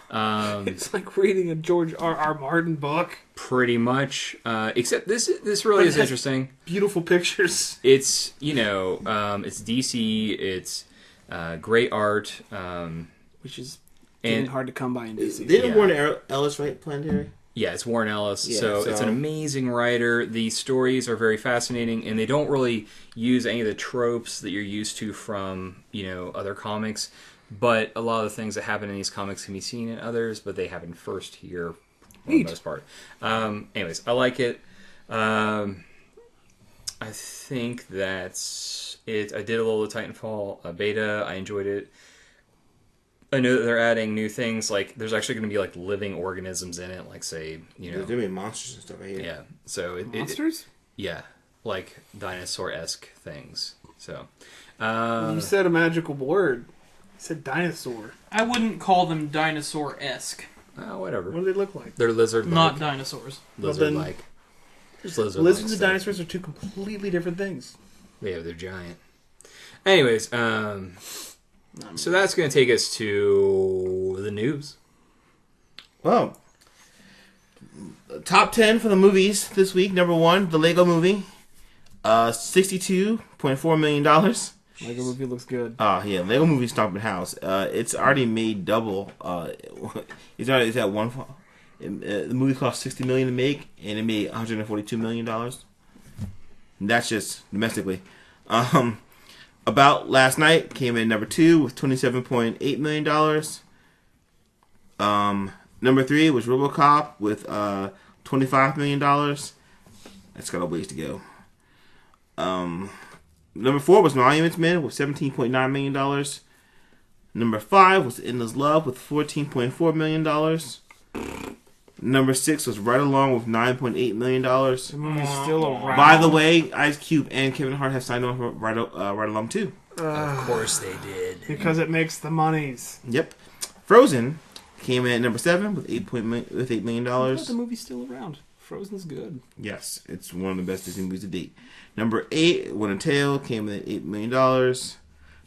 It's like reading a George R.R. Martin book. Pretty much. Except this really is interesting. Beautiful pictures. It's, it's DC, it's great art. Which is getting hard to come by in DC. Didn't Warren Ellis write Planetary? Yeah, it's Warren Ellis. Yeah, so it's an amazing writer. The stories are very fascinating, and they don't really use any of the tropes that you're used to from, other comics. But a lot of the things that happen in these comics can be seen in others, but they happen first here for the most part. Anyways, I like it. I think that's it. I did a little of Titanfall beta. I enjoyed it. I know that they're adding new things. Like, there's actually going to be, like, living organisms in it. Like, say, There's going to be monsters and stuff right here. Yeah. So monsters? Yeah. Like, dinosaur-esque things. So. You said a magical word. You said dinosaur. I wouldn't call them dinosaur-esque. Whatever. What do they look like? They're lizard-like. Not dinosaurs. Lizard-like. Lizards and dinosaurs are two completely different things. Yeah, they're giant. Anyways, so that's going to take us to the news. Well, top 10 for the movies this week. Number 1, the Lego Movie. $62.4 million. Lego Movie looks good. Yeah, Lego Movie stomping house. It's already made double. It's at one. The movie cost $60 million to make, and it made $142 million. And that's just domestically. About Last Night came in number 2 with $27.8 million. Number 3 was RoboCop with $25 million. That's got a ways to go. Number 4 was Monuments Men with $17.9 million. Number 5 was Endless Love with $14.4 million. Number 6 was Right Along with $9.8 million. The movie's still around. By the way, Ice Cube and Kevin Hart have signed on for Right Along too. Of course they did. Because it makes the monies. Yep. Frozen came in at number 7 with $8 million. The movie's still around. Frozen's good. Yes, it's one of the best Disney movies to date. Number 8, Winter's Tale came in at $8 million.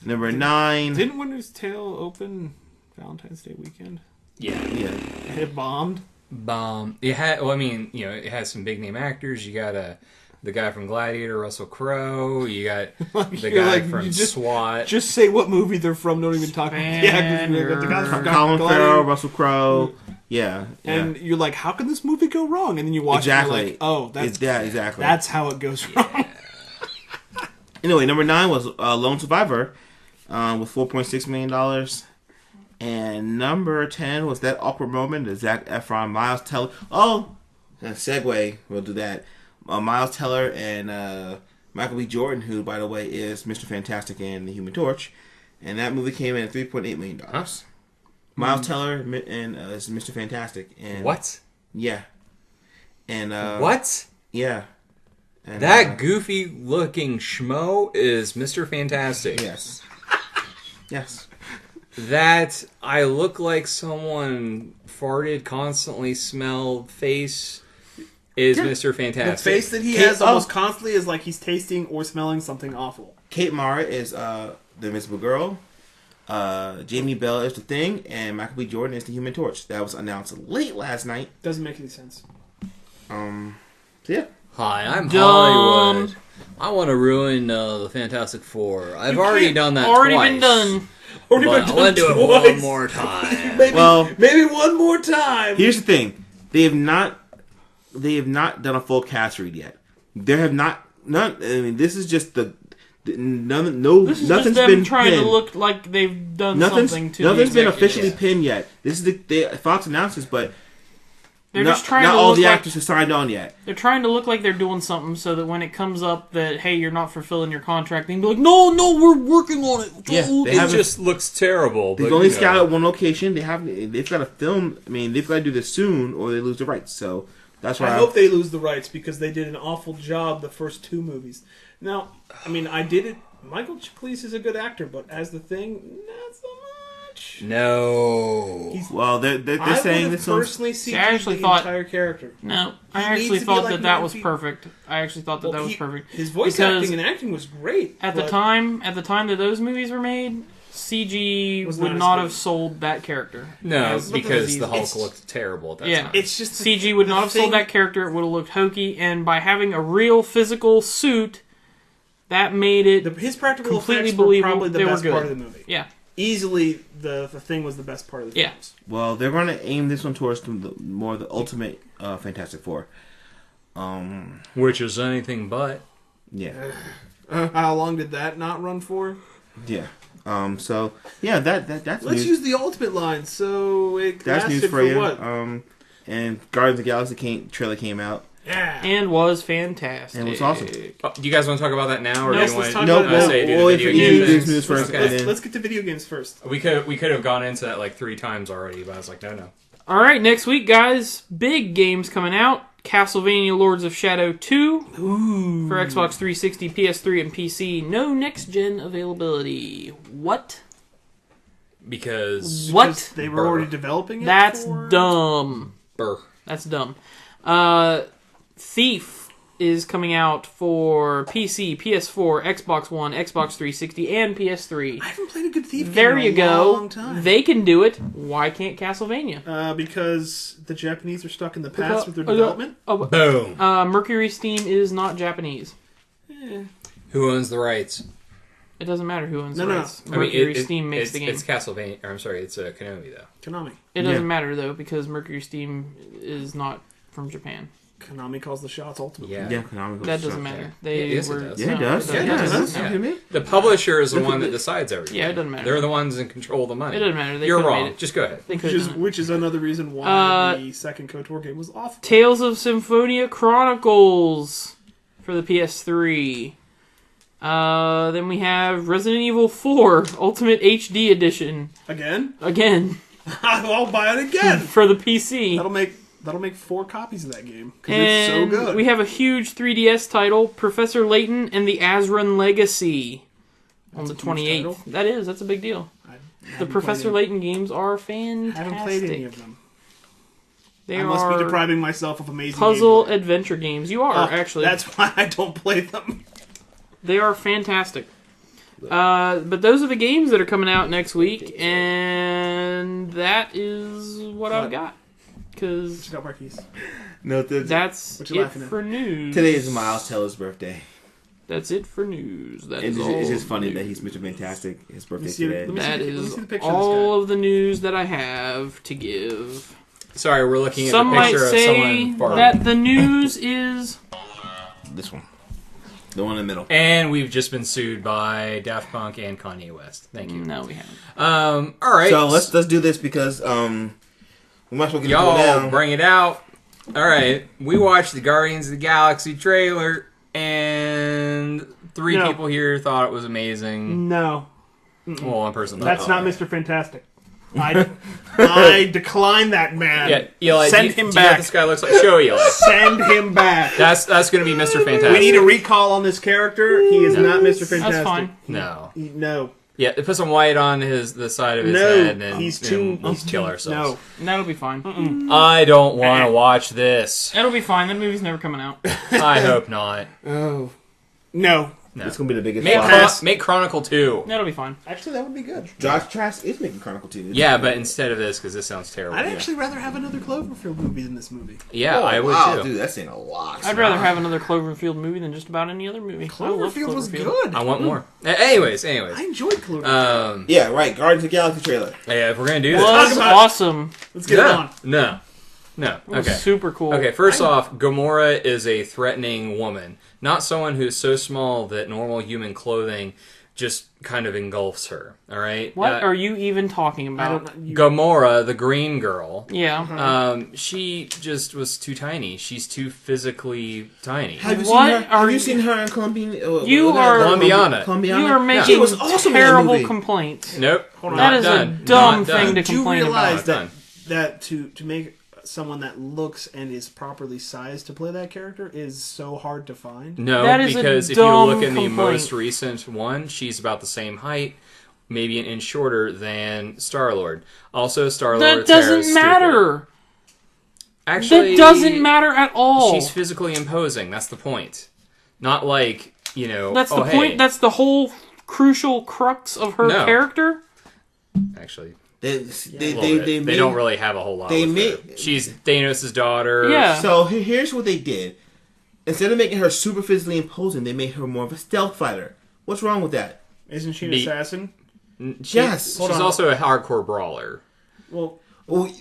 Number 9. Didn't Winter's Tale open Valentine's Day weekend? Yeah. It bombed. It had. Well, I mean, it has some big name actors. You got the guy from Gladiator, Russell Crowe. You got the guy from SWAT. Just say what movie they're from. Don't even talk about the actors. The guys from Colin Farrell, Russell Crowe. Yeah. And you're like, how can this movie go wrong? And then you watch it and you're like, oh, exactly. That's how it goes wrong. Anyway, number 9 was Lone Survivor with $4.6 million. And number 10 was That Awkward Moment, the Zac Efron, Miles Teller. Oh, segue, we'll do that. Miles Teller and Michael B. Jordan, who, by the way, is Mr. Fantastic and the Human Torch. And that movie came in at $3.8 million. Huh? Miles Teller and is Mr. Fantastic. And what? Yeah. And what? Yeah. And, that goofy-looking schmo is Mr. Fantastic. Yes. Yes. That I look like someone farted, constantly smelled face is Mr. Fantastic. The face that he has almost constantly is like he's tasting or smelling something awful. Kate Mara is the Invisible Girl. Jamie Bell is the Thing, and Michael B. Jordan is the Human Torch. That was announced late last night. Doesn't make any sense. So yeah. Hi, I'm Hollywood. I want to ruin the Fantastic Four. I've already done that already twice. Been done. But I want to do it one more time. maybe one more time. Here's the thing: they have not done a full cast read yet. There have not. I mean, this is just nothing's just them been trying pinned. to look like they've done something to Nothing's the been officially executives. pinned yet. This is the Fox announces, but They're just trying not to all look the like actors have signed on yet. they're trying to look like they're doing something, so that when it comes up that hey, you're not fulfilling your contract, they can be like, no, we're working on it. Yeah, they It just looks terrible. They've but, only you know. scouted one location. They've got to film. I mean, they've got to do this soon, or they lose the rights. So that's why I hope they lose the rights because they did an awful job the first 2 movies. Now, I mean, I did it. Michael Chiklis is a good actor, but as the Thing, not so much. No. They're saying this one's. personally see I actually the thought- entire character. No, I He actually needs to be thought like that 9 was feet. perfect. I actually thought that was perfect. His voice Because acting and acting was great. At the but time that those movies were made, CG Was would not as not good. have sold that character. No, as because the Hulk it's- looked terrible at that Yeah. time. it's just CG would not have sold that character. It would have looked hokey, and by having a real physical suit, that made it his practical completely effects were believable. probably the They were best good. part of the movie. Yeah. Easily, the Thing was the best part of the Yeah. films. Well, they're going to aim this one towards the ultimate Fantastic Four. Which is anything but. Yeah, How long did that not run for? yeah. So yeah, that's Let's news. use the ultimate line. So it That's lasted news for you. what? And Guardians of the Galaxy trailer came out. Yeah. And was fantastic. And it was awesome. Oh, do you guys want to talk about that now, or No, do you let's want talk No, about that. say do the we'll video introduce game this thing? news first. Okay. And then, Let's get to video games first. We could have gone into that like 3 times already, but I was like, no. All right, next week, guys, big games coming out. Castlevania Lords of Shadow 2 for Xbox 360, PS3, and PC. No next-gen availability. What? Because What? Because they were already developing it. That's for... dumb. Burr. That's dumb. Thief is coming out for PC, PS4, Xbox One, Xbox 360, and PS3. I haven't played a good Thief game There in you a go. long time. They can do it. Why can't Castlevania? Because the Japanese are stuck in the past with their development. Boom. Mercury Steam is not Japanese. Who owns the rights? It doesn't matter who owns No, the no, rights. no. Mercury Steam makes it's, the game. It's Castlevania. Or, I'm sorry, it's Konami though. Konami. It doesn't Yeah. matter though because Mercury Steam is not from Japan. Konami calls the shots ultimately. Yeah. Konami. That doesn't matter. They Yes, it were does. Yeah, it no, does. Yeah, it does. Yeah. You hear me? The publisher is the one that decides everything. Yeah, it doesn't matter. They're the ones in control of the money. It doesn't matter. They You're could've wrong. made it. Just go ahead. They could Which is another reason why the second KOTOR game was awful. Tales of Symphonia Chronicles for the PS3. Then we have Resident Evil 4 Ultimate HD Edition Again? again I'll buy it again. for the PC. That'll make 4 copies of that game because it's so And good. we have a huge 3DS title, Professor Layton and the Azran Legacy, on That's the a huge 28th. title. That's a big deal. I The haven't Professor played Layton games are any- fantastic. I haven't played any of them. They I must are be depriving myself of amazing puzzle gameplay. adventure games. You are, actually. That's why I don't play them. They are fantastic. But those are the games that are coming out next week, and that is what I've got. Because Check out Marquise. No, that's What you it laughing at? for news. today is Miles Teller's birthday. That's it for news. That It's is just, all. it's just of funny news. that he's Mr. Fantastic. His birthday see it. today. Let me see That the- let me is see the picture of this all of the news that I have to give. Sorry, we're looking at Some the might picture of say someone farting. that the news is This one. The one in the middle. And we've just been sued by Daft Punk and Kanye West. Thank you. no, we haven't. All right. So let's do this because we might as well get Y'all it down. bring it out. All right. We watched the Guardians of the Galaxy trailer, and 3 No. people here thought it was amazing. No, Well, one person thought that's it not was Mr. Fantastic. I decline that man. Yeah, Eli, Send do him you know what back. this guy looks like? Show Eli. Send him back. That's going to be Mr. Fantastic. We need a recall on this character. He is not Mr. Fantastic. That's fine. No. No. Yeah, put some white on the side of his No, head, and he's too. let's kill ourselves. No. That'll be fine. I don't want to watch this. That'll be fine. That movie's never coming out. I hope not. Oh. No. No. It's gonna be the biggest Make, flop. Make Chronicle 2. That'll be fine. Actually, that would be good. Josh Trask is making Chronicle 2. Yeah, but instead of this, because this sounds terrible. I'd actually rather have another Cloverfield movie than this movie. Yeah, Oh, I would wow, too. dude, that's saying a lot. I'd rather have another Cloverfield movie than just about any other movie. I love Cloverfield was Cloverfield. good. I want more. Anyways. I enjoyed Cloverfield. Yeah, right. Guardians of the Galaxy trailer. Yeah, if we're gonna do this, Was about it. awesome. Let's get it on. No. It was Okay. super cool. Okay. First off, Gamora is a threatening woman, not someone who's so small that normal human clothing just kind of engulfs her. All right. What are you even talking about? Gamora, the green girl. Yeah. She just was too tiny. She's too physically tiny. Have you seen her in Colombiana? You are Colombiana. You are making She was awesome terrible in that movie. complaints. Nope. That is a dumb thing to Do you complain realize about. that to make someone that looks and is properly sized to play that character is so hard to find? No, That is because a if you dumb look in the complaint. most recent one, she's about the same height, maybe an inch shorter than Star-Lord. Also, Star-Lord's That hair is doesn't matter. Actually, That doesn't matter at all. She's physically imposing. That's the point. Not like, That's the point. That's the whole crucial crux of her character. Actually, They they don't really have a whole lot. She's Thanos' daughter. Yeah. So here's what they did. Instead of making her super physically imposing, they made her more of a stealth fighter. What's wrong with that? Isn't she an assassin? Yes. She's also a hardcore brawler. Well,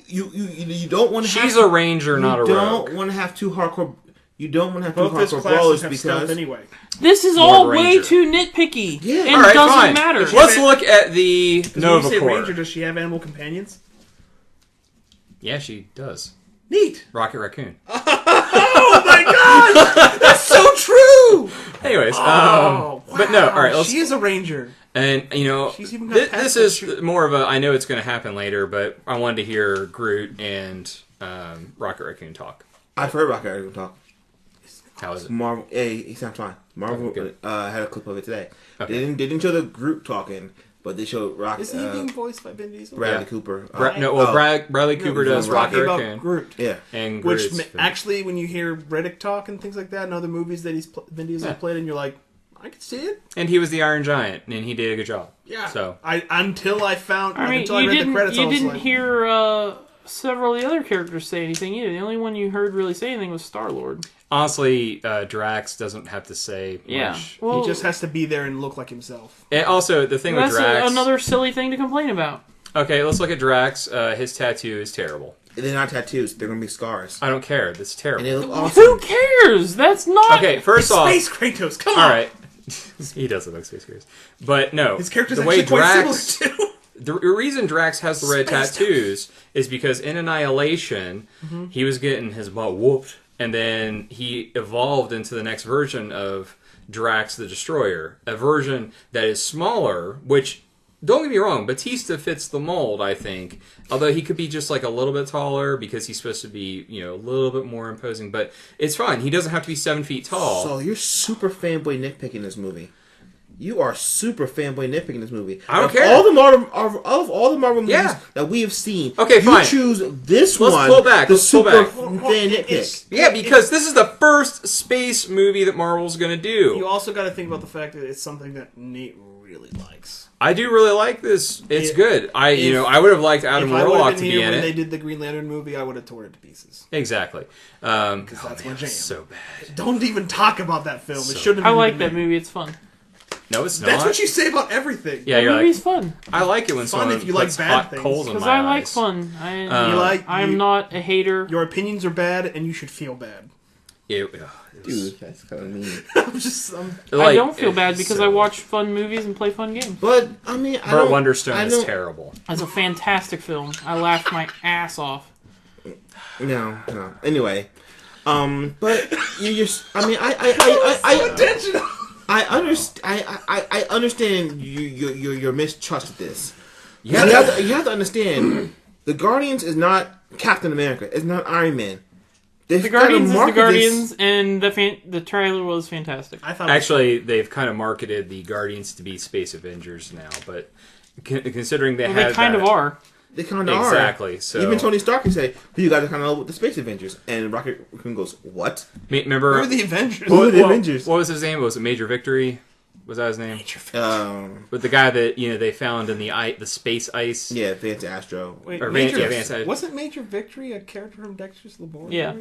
you don't want to. She's a ranger, not a rogue. You don't want to have two hardcore. You don't want to have two both those hardcore classes brawlers have because stealth anyway. This is More all of a way ranger. too nitpicky. Yeah. And All right, doesn't fine. matter. Let's look at the Nova When you say Corps. ranger, does she have animal companions? Yeah, she does. Neat. Rocket Raccoon. Oh my gosh! That's so true! Anyways, Wow. but no, all right. Let's, She is a ranger. and She's even got this pets is that more of a. I know it's going to happen later, but I wanted to hear Groot and Rocket Raccoon talk. I've heard Rocket Raccoon talk. How is it? Marvel, he sounds fine. Marvel Okay, good. had a clip of it today. Okay. They didn't show the group talking, but they showed Rocket. Is he being voiced by Vin Diesel? Bradley Yeah. Cooper. Bradley Cooper No, does he's Rocket talking about Raccoon. Groot. Yeah. And Which Groot's actually, when you hear Riddick talk and things like that in other movies that Vin Diesel played, and you're like, I can see it. and he was the Iron Giant, and he did a good job. Yeah. So Until I found, I mean, until I you read the credits, I didn't was like, hear several of the other characters say anything either. The only one you heard really say anything was Star-Lord. honestly, Drax doesn't have to say much. Well, he just has to be there and look like himself. And also, the thing with that's Drax. another silly thing to complain about. Okay, let's look at Drax. His tattoo is terrible. They're not tattoos. They're gonna be scars. I don't care. That's terrible. And they look Who awesome. cares? That's not... Okay, first off, Space Kratos, come on! all right. He doesn't look Space Kratos, but no, His character's the actually way quite Drax. similar too. The reason Drax has the red Space tattoos is because in Annihilation, he was getting his butt whooped, and then he evolved into the next version of Drax the Destroyer, a version that is smaller, which, don't get me wrong, Batista fits the mold, I think, although he could be just like a little bit taller because he's supposed to be, a little bit more imposing, but it's fine. He doesn't have to be 7 feet tall. So you're super fanboy nitpicking this movie. You are super fanboy nitpicking this movie. I don't Of care. All the Marvel movies Yeah. that we have seen. Okay, you fine. choose this Let's one. pull back. The Let's pull super back. fan nitpick. Yeah, because this is the first space movie that Marvel's going to do. You also got to think about the fact that it's something that Nate really likes. I do really like this. It's Yeah. good. I would have liked Adam If I would Warlock have to been be here in when it. they did the Green Lantern movie, I would have torn it to pieces. Exactly. Because that's my jam. So bad. Don't even talk about that film. So It shouldn't I have like been that made. movie. It's fun. No, it's not. That's what you say about everything. Yeah, The you're movie's like, fun. I like it when Fun someone if you like puts bad hot things. coals in Because my I like eyes. fun. I'm You- not a hater. Your opinions are bad, and you should feel bad. It was- Dude, that's kind of mean. I like, don't feel bad it's because so- I watch fun movies and play fun games. But I mean, Burt Wonderstone is terrible. It's a fantastic film. I laughed my ass off. No. Anyway, but I mean, I understand your mistrust of this. You have to understand, the Guardians is not Captain America. It's not Iron Man. The Guardians is the Guardians, and the trailer was fantastic. I thought Actually, they've kind of marketed the Guardians to be Space Avengers now, but considering they They kind of are. They kind of are. Exactly. So even Tony Stark can say, "Well, you guys are kind of with the Space Avengers," and Rocket Raccoon goes, "What? remember Who are the Avengers? Who are the Avengers?" What was his name? Was it Major Victory? Was that his name? With the guy that they found in the space ice. Yeah, Vance Astro. Wait, Or Major, wasn't Major Victory a character from Dexter's Laboratory? Yeah.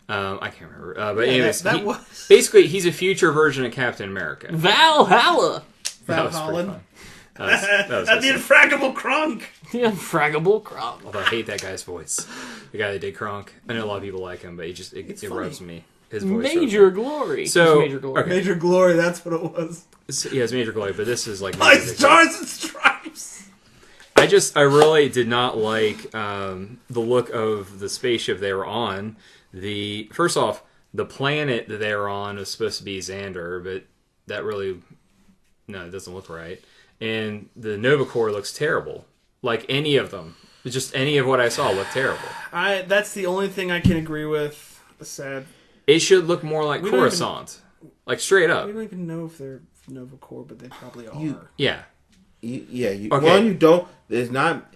I can't remember. But Yeah, anyways, that was basically he's a future version of Captain America. Valhalla! That was pretty fun. That was and the awesome. Infraggable Kronk. The Unfraggable Crop. Although I hate that guy's voice. The guy that did Kronk. I know a lot of people like him, but it It's rubs funny. me. his voice. Major glory. So Major glory. okay. Major Glory, that's what it was. Yeah, it's Major Glory, but this is like My Major Stars and Stripes. I really did not like the look of the spaceship they were on. First off, the planet that they were on was supposed to be Xander, but that really it doesn't look right. And the Nova Corps looks terrible. Like any of them, just any of what I saw looked terrible. That's the only thing I can agree with. Sad. It should look more like Coruscant, like straight up. We don't even know if they're Nova Corps, but they probably are. Yeah. Okay. One, you don't. There's not.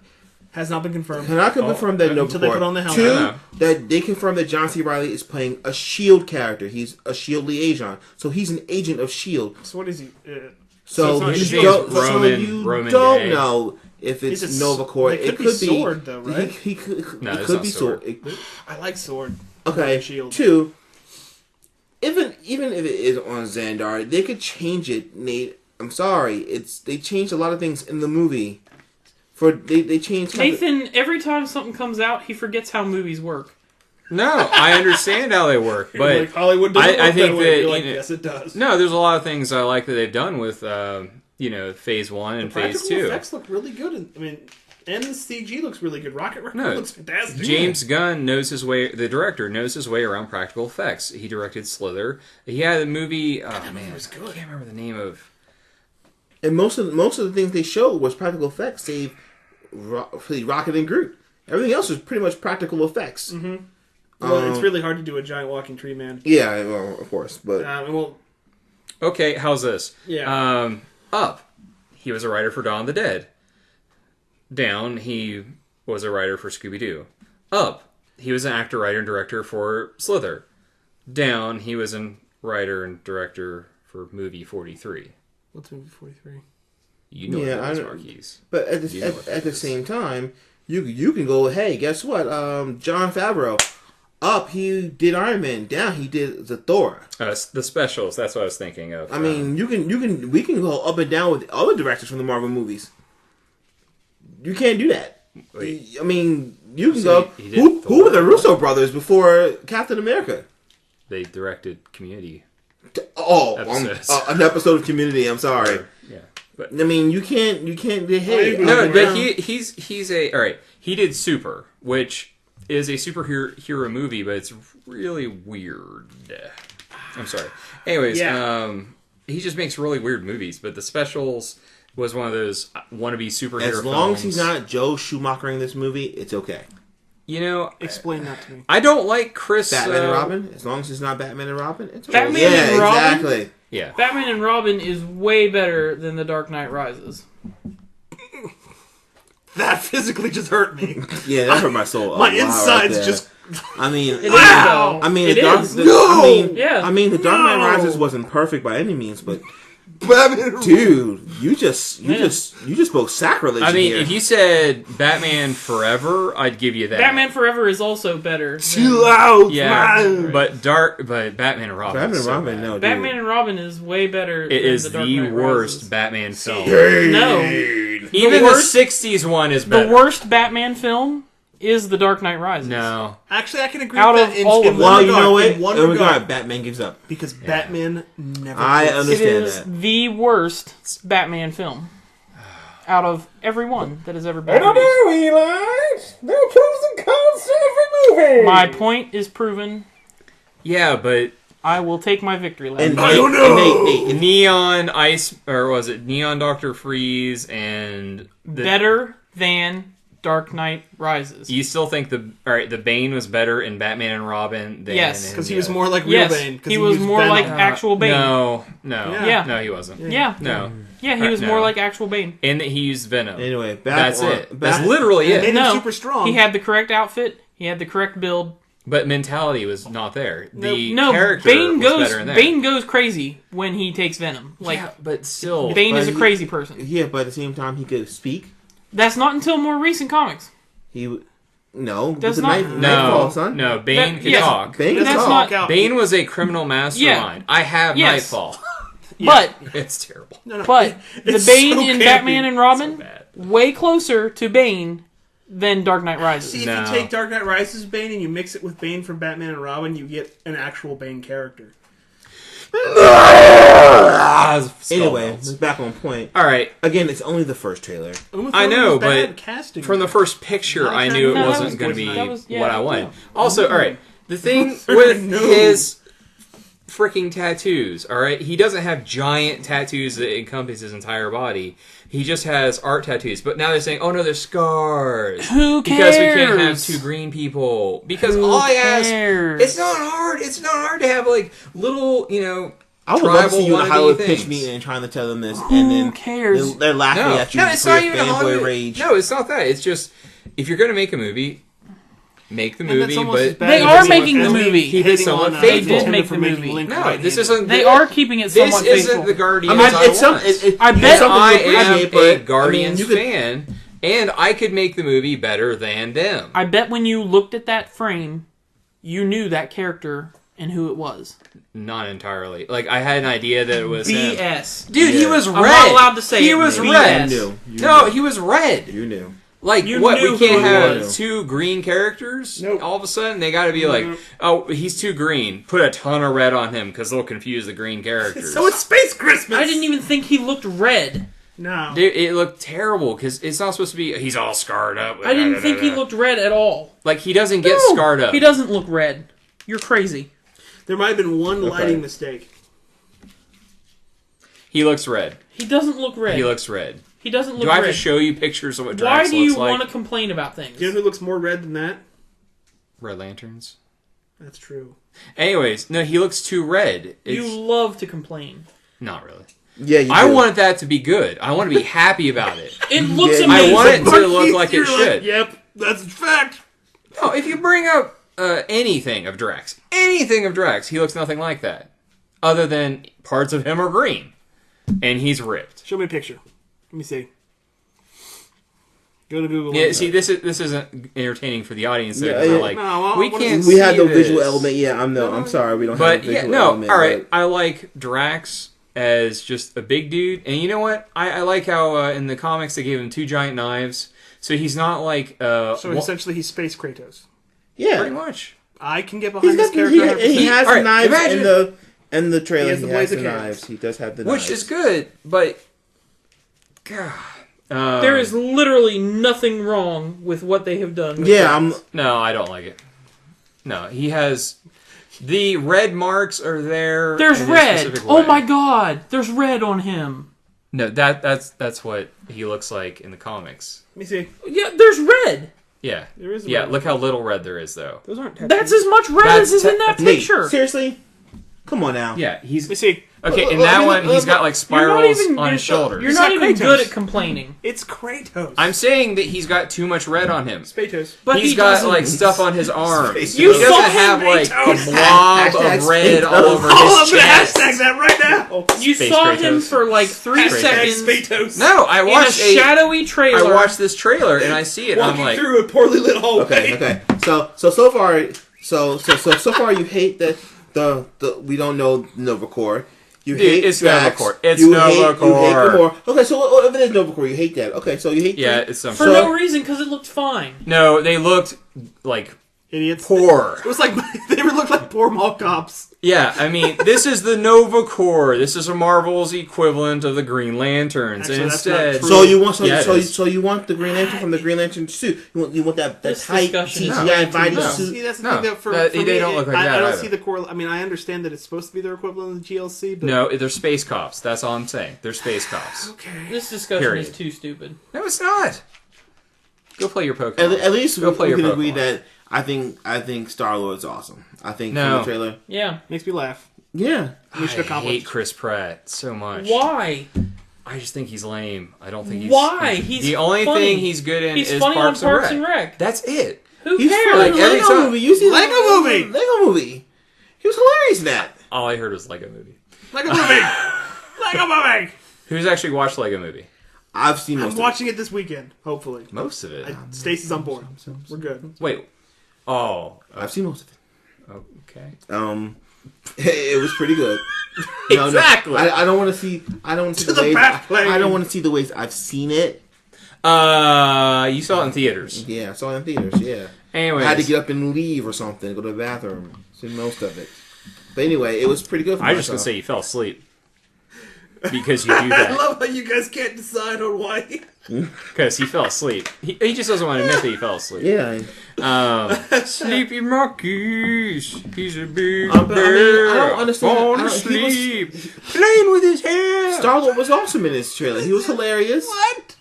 Has not been confirmed. Cannot confirm that Nova until they Corps. put on the helmet. Two, that they confirmed that John C. Reilly is playing a SHIELD character. He's a SHIELD liaison, so he's an agent of SHIELD. So what is he? So it's you not don't Day. know if it's Nova Corps. It could be Sword, though, right? He could it's be not Sword. I like Sword. Okay. Shield. Two, even if it is on Xandar, they could change it, Nate. I'm sorry. They changed a lot of things in the movie. They changed Nathan, every time something comes out, he forgets how movies work. No, I understand how they work, but like Hollywood doesn't I work think that way. that Like, yes, it does. no, there's a lot of things I like that they've done with Phase 1 and Phase Practical 2. effects look really good. And the CG looks really good. Rocket Raccoon No, looks fantastic. James Gunn knows his way. The director knows his way around practical effects. He directed Slither. He had a movie. Oh man, was good. I can't remember the name of. And most of the things they showed was practical effects, save Rocket and Groot. Everything else was pretty much practical effects. Mm-hmm. Well, it's really hard to do a giant walking tree man. Yeah, well, of course, but Okay, how's this? Yeah. Up. He was a writer for Dawn of the Dead. Down. He was a writer for Scooby Doo. Up. He was an actor, writer, and director for Slither. Down. He was a writer and director for movie 43. What's movie 43? You know yeah, what it is, Marquise. But at the same time, you can go. Hey, guess what? Jon Favreau. Up, he did Iron Man. Down, he did the Thor. The specials. That's what I was thinking of. I mean, we can go up and down with other directors from the Marvel movies. You can't do that. Wait. I mean, you can So go. he Who were the Russo brothers before Captain America? They directed Community. Episodes. An episode of Community. I'm sorry. Yeah, but I mean, you can't. Hey, no, but he's a all right. He did Super, which is a superhero movie, but it's really weird. I'm sorry. Anyways, he just makes really weird movies. But the specials was one of those wannabe superhero. As long films. as he's not Joe Schumacher in this movie, it's okay. You know, Explain that to me. I don't like Chris. Batman and Robin. As long as it's not Batman and Robin, it's okay. Batman and Robin? Exactly. Yeah, Batman and Robin is way better than The Dark Knight Rises. That physically just hurt me. Yeah, that hurt my soul. My insides just. I mean, It is, though. I mean, It is. Yeah. I mean, the Dark Knight Rises wasn't perfect by any means, but Batman. dude, you just spoke sacrilege. I mean, here. if you said Batman Forever, I'd give you that. Batman Forever is also better. Chill out, Yeah, man. but Batman and Robin. Batman is and so Robin, bad. no, dude. Batman and Robin is way better. It than is the Dark the Knight worst Rises. Batman film. No, Even worst- the '60s one is better. the worst Batman film is The Dark Knight Rises. No, Actually, I can agree Out with of that in, all in of them. one Well, regard. you know what? In one In regard. regard, Batman gives up. Because Batman never I quits. It understand is that. the worst Batman film out of every one that has ever been produced. Eli. There are pros and cons to every movie. My point is proven. yeah, but I will take my victory lap. And I don't know. Neon Ice, or was it Neon Doctor Freeze, and Better than Dark Knight Rises. You still think the Bane was better in Batman and Robin than Yes, Because he was more like real Yes, Bane. 'cause he was used more Venom. like actual Bane. No, Yeah. no, he wasn't. Yeah. No, Yeah, he was No. more like actual Bane. and that he used Venom. Anyway, That's it. That's literally It made it. him No, super strong. He had the correct outfit. He had the correct build. But mentality was not there. The No, character Bane was goes. better in that. Bane goes crazy when he takes Venom. Like yeah, but still, Bane is a But crazy person. Yeah, but at the same time, he could speak. That's not until more recent comics. No, That's with the not- Nightfall, son. no, Bane That- could yes. talk. Bane He could doesn't talk. not- walk out. Bane was a criminal mastermind. I have Yes. Nightfall. But It's terrible. No, but the It's Bane so in campy. Batman and Robin So bad. way closer to Bane than Dark Knight Rises. See, if No. you take Dark Knight Rises Bane and you mix it with Bane from Batman and Robin, you get an actual Bane character. Anyway, it's back on point. All right. Again, it's only the first trailer. I know, but casting. from the first picture, No, I knew it no, that wasn't was going to good. be That was- yeah, what I wanted. yeah. Also, all right, the thing No. with No. his freaking tattoos, all right, he doesn't have giant tattoos that encompass his entire body. He just has art tattoos. But now they're saying, oh no, they're scars. Who Because we can't have cares? two green people. Because Who all he has, cares? it's not hard. It's not hard to have like little, I would love to tribal see you in a wannabe Hollywood things. pitch meeting and trying to tell them this, Who and then cares? they're laughing No, at you no, it's for not your even fanboy Hollywood. rage. No, it's not that. It's just if you're going to make a movie, make the And that's movie, almost as but bad They as are we- making as the we movie. hating Keep it somewhat on, faithful. Nintendo They did for make the making movie. Link no, right this hand. isn't. They are keeping it This somewhat isn't faithful. the I Guardians mean, I it's want. something. I bet I am appreciate, a but Guardians you could, fan, and I could make the movie better than them. I bet when you looked at that frame, you knew that character and who it was. Not entirely. Like I had an idea that it was him. BS. Dude, he Yeah. was red. I'm not allowed to say he it. was BS. red. You knew. You No, knew. he was red. You knew. Like You what? knew We can't who it have was. two green characters. Nope. All of a sudden, they got to be like, Nope. oh, he's too green. Put a ton of red on him because they'll confuse the green characters. So it's Space Christmas! I didn't even think he looked red. No. Dude, it looked terrible because it's not supposed to be. He's all scarred up. I didn't think he looked red at all. like he doesn't get No, scarred up. He doesn't look red. You're crazy. There might have been one lighting mistake. He looks red. He doesn't look red. He looks red. He doesn't look Do I have red. to show you pictures of what Why Drax do you looks like? want to complain about things? Do you know who looks more red than that? Red Lanterns. That's true. Anyways, no, he looks too red. It's You love to complain. not really. Yeah, you I do. wanted that to be good. I want to be happy about it. It looks Yeah, amazing. I want it to look like it You're should. Yep, that's a fact. No, if you bring up anything of Drax, he looks nothing like that. Other than parts of him are green. And he's ripped. Show me a picture. Let me see. Go to Google. Yeah, Lens. see, this isn't entertaining for the audience. Yeah, They're yeah. like, No, I we wanna can't We see had the this. visual element. Yeah, I'm sorry. We don't have But the yeah, visual no, element. all right. but- I like Drax as just a big dude, and you know what? I like how in the comics they gave him two giant knives, so he's not like So essentially, he's Space Kratos. Yeah. pretty much. I can get He's behind this got, character. he 100%. has all the right, knives imagine- in the trailer. He has He the has blaze the of cannons. knives. He does have the Which knives. is good, but God, There is literally nothing wrong with what they have done. with Yeah, Drax. no, I don't like it. No, he has the red marks are there. There's in a red. specific Oh way. my god. There's red on him. No, that's what he looks like in the comics. Let me see. Yeah, there's red. Yeah, There is a yeah. red. Look how little red there is, though. Those aren't tattoos. That's as much red That's as is in that Nate, picture. seriously? Come on now. Yeah, he's Let me see. okay. In Look, that look, one, look, he's got like You're not spirals even- on his shoulders. You're He's not got even Kratos. good at complaining. It's Kratos. I'm saying that he's got too much red on him. Spatos. But He's he got doesn't. like stuff on his arms. You he saw doesn't him, have like a Kratos. blob Hashtag of red Kratos. all over Oh, his I'm gonna chest. hashtag that right now. You Space saw Kratos. him for like 3 Hashtag seconds Spatos. No, I in a watched shadowy I trailer. watched this trailer and I see it. And I'm Walking like, through a poorly lit hallway. Okay. So far you hate that the we don't know Nova Corps. You Dude, hate it's Drax. Nova Corps. It's you Nova hate, You hate Corps. Gamora. Okay, so if it is Nova Corps, you hate that. Okay, so you hate yeah, that. it's some. for So- no reason because it looked fine. No, they looked like Idiots. poor. It was like they looked like poor mall cops. Yeah, I mean, this is the Nova Corps. This is a Marvel's equivalent of the Green Lanterns. Actually, and that's not instead, true. So you want Yeah, it is. so you want the Green Lantern from the Green Lantern suit. You want that This tight discussion is CGI way too body long. suit. See, that's the No, thing that for they me, don't look like I that don't either. see the core. I mean, I understand that it's supposed to be their equivalent of the GLC, but no, they're space cops. That's all I'm saying. They're space cops. okay. This discussion Period. is too stupid. No, it's not. Go play your Pokemon. At least Go play we your can agree Pokemon. that I think Star Lord's awesome. I think No. from the trailer. Yeah. Makes me laugh. Yeah. Mission I accomplished. hate Chris Pratt so much. Why? I just think he's lame. I don't think he's. Why? He's the only funny. thing he's good in He's is funny Parks, on Parks and and Rec. Rec. That's it. Who He's cares? like every Lego time- movie. You see Lego the movie! Lego movie. He was hilarious in that. All I heard was Lego Movie. Lego movie. Lego movie. Who's actually watched Lego Movie? I've seen most I'm watching it this weekend. Hopefully, Most of it. Stacy's on board. We're good. Wait. Oh. of it. I've seen most of it. Okay. It was pretty good. Exactly. I don't want to see. I don't want to see To the the ways. back plane. I don't want to see the ways I've seen it. You saw it in theaters. Yeah, I saw it in theaters. Yeah. Anyways. I had to get up and leave or something, go to the bathroom. See most of it. But anyway, it was pretty good. I just gonna say you fell asleep because you do that. I love how you guys can't decide on why. Because he fell asleep. He just doesn't want to admit that he fell asleep. Yeah. Sleepy monkeys. He's a big But, bear. I don't understand. Falling asleep. Playing with his hair. Star-Lord was awesome in this trailer. He was hilarious. What?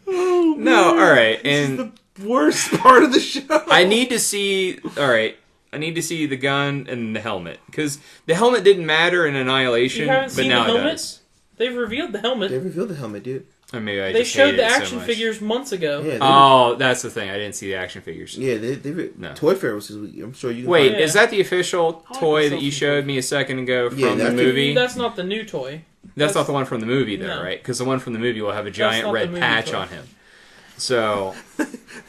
Oh, No, man. alright. This And is the worst part of the show. I need to see... Alright. I need to see the gun and the helmet. Because the helmet didn't matter in Annihilation, You haven't but seen now the it helmet? does. They've revealed the helmet. They revealed the helmet, dude. Or maybe I They just showed hated the it so action much. figures months ago. Yeah. Oh, that's the thing. I didn't see the action figures. Yeah, No. Toy Fair was this week. I'm sure you can Wait, find Yeah. is that the official I like toy the that you selfie showed toy. me a second ago from Yeah, the that's movie? That's not the new toy. That's not the one from the movie, though, No. right? Because the one from the movie will have a giant not the red movie patch toy. on him. So,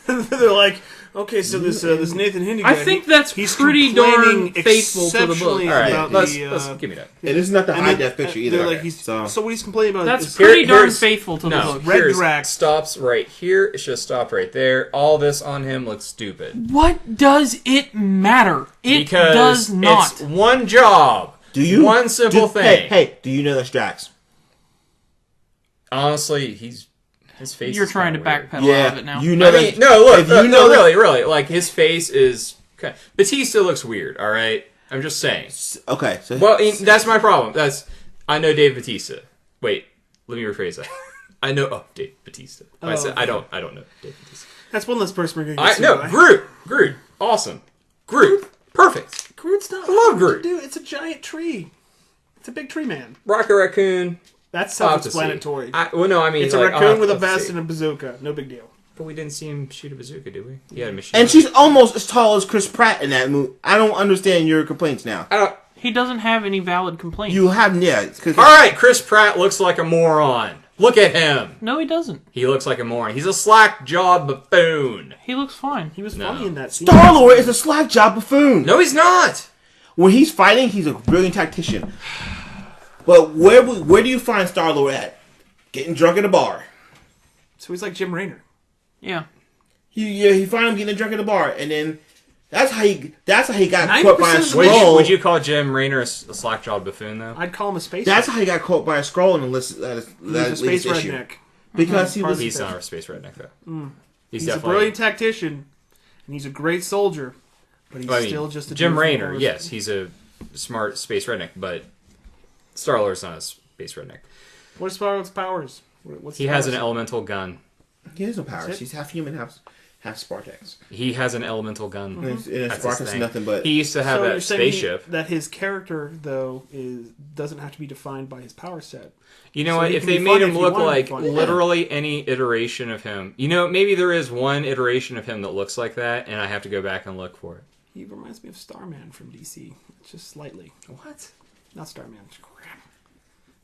They're like, okay, so this Nathan Hindi guy. I think that's he's pretty darn complaining faithful to the book. exceptionally all right, about let's the, give me that. And this is not the and high then- def picture and either. they're like, Okay, he's, so so what he's complaining about That's is pretty darn here's- faithful to the No, book. Red here's, Drax. stops right here. It should stop right there. All this on him looks stupid. What does it matter? It Because does not. it's one job. do you One simple thing. Hey, do you know that's Drax? Honestly, his face You're is trying to kinda weird. backpedal out of it now. you know I mean, that. no, look, if you no, know that- really, like his face is. Batista looks weird. All right, I'm just saying. Okay, so Well, that's my problem. I know Dave Batista. Wait, let me rephrase that. I know Dave Batista. I said okay. I don't know Dave Batista. that's one less person we're gonna I get sued no by. Groot, awesome, Groot, perfect. Groot's not. I love hard to Groot. do. It's a giant tree. It's a big tree man. Rocket Raccoon. That's I'll have to see. self-explanatory. Well, no, I mean It's a like, I'll raccoon have with a to vest see. and a bazooka. No big deal. But we didn't see him shoot a bazooka, did we? He had a machine. and gun. she's almost as tall as Chris Pratt in that movie. I don't understand your complaints now. I don't. He doesn't have any valid complaints. You have Cause, All right, Chris Pratt looks like a moron. Look at him. No, he doesn't. He looks like a moron. He's a slack-jawed buffoon. He looks fine. He was No. funny in that scene. Star-Lord is a slack-jawed buffoon. No, he's not. When he's fighting, he's a brilliant tactician. But where do you find Star-Lord at? Getting drunk at a bar. So he's like Jim Raynor. Yeah. He find him getting drunk at a bar, and then that's how he got caught by a 90% of the scroll. Would you call Jim Raynor a slack-jawed buffoon, though? I'd call him a space. That's how he got caught by a scroll in the list. He's a space issue. redneck. Because he was. He's not a space redneck, though. He's He's a definitely brilliant tactician, and he's a great soldier. But he's Well, I mean, still just a Jim dude from Raynor. Mars. Yes, he's a smart space redneck, but Star-Lord's not a space redneck. What is Star-Lord's powers? What's He his has an powers? elemental gun. He has no powers. That's it? He's half human, half Spartax. He has an elemental gun. And That's his Spartax is thing. nothing but. He used to have So you're that saying spaceship. that his character though doesn't have to be defined by his power set. You know So what? he If can they be made fun him if you look want him to like be fun. literally any iteration of him, maybe there is one iteration of him that looks like that, and I have to go back and look for it. He reminds me of Starman from DC, just slightly. What? Not Starman. Crap.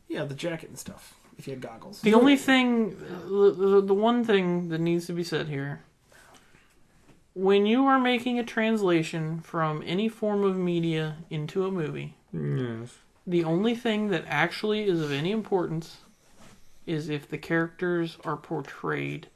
Yeah, the jacket and stuff. If he had goggles. The only thing, the one thing that needs to be said here, when you are making a translation from any form of media into a movie, Yes. the only thing that actually is of any importance is if the characters are portrayed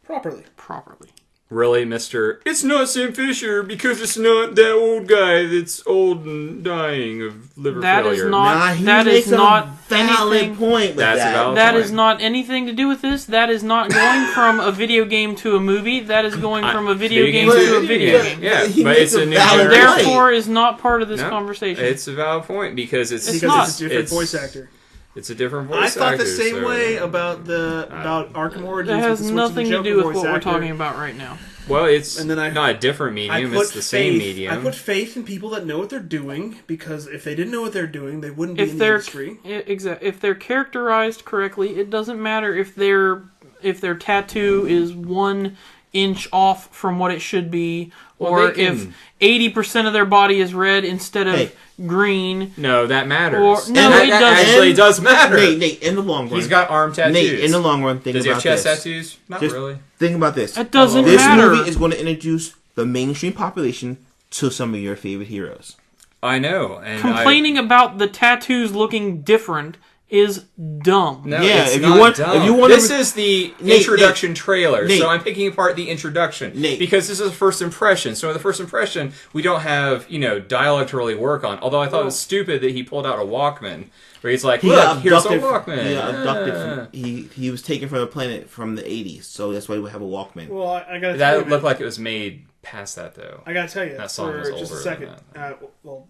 Properly. properly. Really, Mr. It's not Sam Fisher because it's not that old guy that's old and dying of liver That is failure. not- he that makes is a not valid anything- point with That's a that. valid That point. is not anything to do with this. That is not going from a video game to a movie. That is going from a video game to a video game. Yeah, He but makes it's a new valid generation. point. Therefore, is not part of this No, conversation. It's a valid point because it's It's Because not. it's a different voice actor. It's a different voice I actor. thought the same so- way about Arkham Origins. That has with the nothing to Joker do with voice what we're actor. talking about right now. Well, it's And then I- not a different medium. It's the same medium. I put faith in people that know what they're doing, because if they didn't know what they're doing, they wouldn't be If in the they're industry. if they're characterized correctly, it doesn't matter if their tattoo is 1 inch off from what it should be, Well, or they can- if 80% of their body is red instead of Hey. green. No, that matters. Or- no, that, it that doesn't. actually does matter. Nate, in the long run. He's got arm tattoos. Nate, in the long run, think Does he have about chest this. tattoos? Not Just really. Think about this. It doesn't This matter. movie is going to introduce the mainstream population to some of your favorite heroes. I know. And Complaining about the tattoos looking different is dumb. No, Yeah, it's if you not want- dumb. if you want to- This is the Nate, introduction trailer, Nate. so I'm picking apart the introduction Nate. because this is a first impression. So in the first impression, we don't have dialogue to really work on. Although I thought it was stupid that he pulled out a Walkman, where he's like, "Look, here's a Walkman." He got abducted. He was taken from a planet from the 80s, so that's why we have a Walkman. Well, I gotta tell That you, looked like it was made past that though. I gotta tell you, That song for was just a older second. than Well,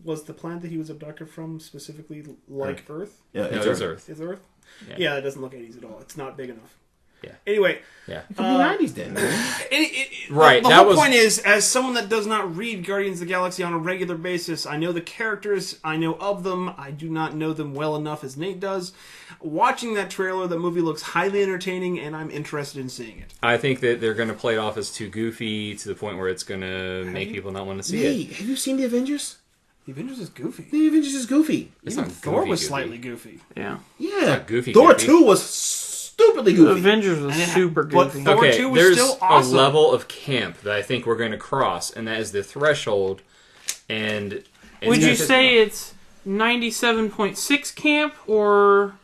was the planet that he was abducted from specifically like Earth? Yeah, No, it's it was Earth. Earth. Is Earth? Yeah. Yeah, it doesn't look 80s at all. It's not big enough. Yeah. Anyway, Yeah. From the 90s then. Right, The that whole was- point is, as someone that does not read Guardians of the Galaxy on a regular basis, I know the characters, I know of them, I do not know them well enough as Nate does. Watching that trailer, the movie looks highly entertaining, and I'm interested in seeing it. I think that they're going to play it off as too goofy to the point where it's going to make people not want to see it. Hey, have you seen the Avengers? The Avengers is goofy. The Avengers is goofy. It's Even not Thor goofy, was goofy. slightly goofy. Yeah. Yeah, not goofy, Thor goofy. 2 was stupidly goofy. Avengers was And it- super but goofy. Thor Okay, 2 was there's still awesome. a level of camp that I think we're going to cross, and that is the threshold. And Would you it's- say it's 97.6 camp or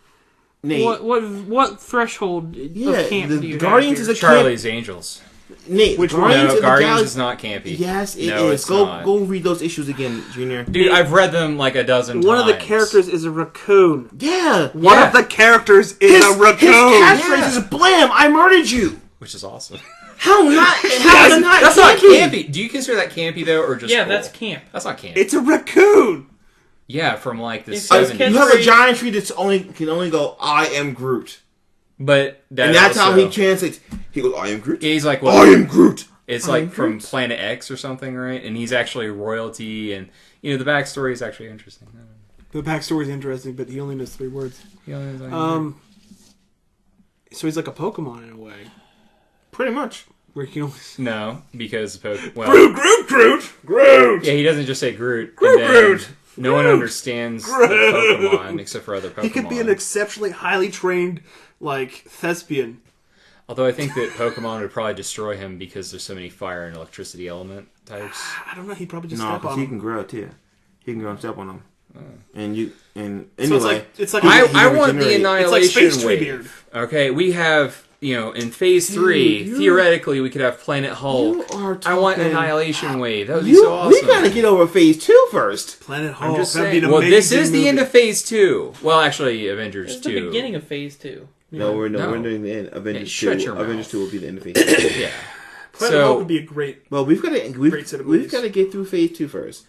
Nate, what threshold Yeah, of camp the do you Guardians have is here? a Charlie's Angels? Nate, Which one? Guardians No, of the Guardians Galaxy is not campy. Yes, it No, is. it's Go not. go read those issues again, Junior. Dude, I've read them like a dozen times. One of the characters is a raccoon. Yeah. One Yeah. of the characters is a raccoon. His catchphrase is "Blam! I murdered you." which is awesome. How not? How not? That's not campy. Do you consider that campy though, or just Yeah, cool? that's camp. That's not campy. It's a raccoon. Yeah, from like the It's You 70s. have a giant tree that's can only go, "I am Groot," But that and that's how also- he translates. He goes, "I am Groot." He's like, I what? am Groot. It's I am like from Groot. Planet X or something, right? And he's actually royalty, and the backstory is actually interesting. The backstory is interesting, but he only knows 3 words. Yeah, So he's like a Pokemon in a way, Pretty much. where he only. no, because well, Groot. yeah, he doesn't just say Groot. Groot, and then Groot, no one understands the Pokemon except for other Pokemon. He could be an exceptionally highly trained, like, thespian. Although I think that Pokemon would probably destroy him because there's so many fire and electricity element types. I don't know. He'd probably just No, step because on he him. can grow too. He can grow and step on them. And So anyway, it's like I can want the regenerate. annihilation It's like Space wave. Treebeard. Okay, we have in Phase 3. you- Theoretically, we could have Planet Hulk. You are I want an talking- annihilation wave. That would be so awesome. we gotta get over Phase 2 first. Planet I'm Hulk. just That'd saying. be an Well, this amazing is the movie. end of Phase 2. Well, actually, Avengers It's 2. the beginning of Phase 2. No, we're No. doing the end. Avengers shut 2. your Avengers mouth. 2 will be the end of Phase 2. Yeah. Planet Hulk would be a great. Well, we've got Great set of we've movies. got to get through Phase 2 first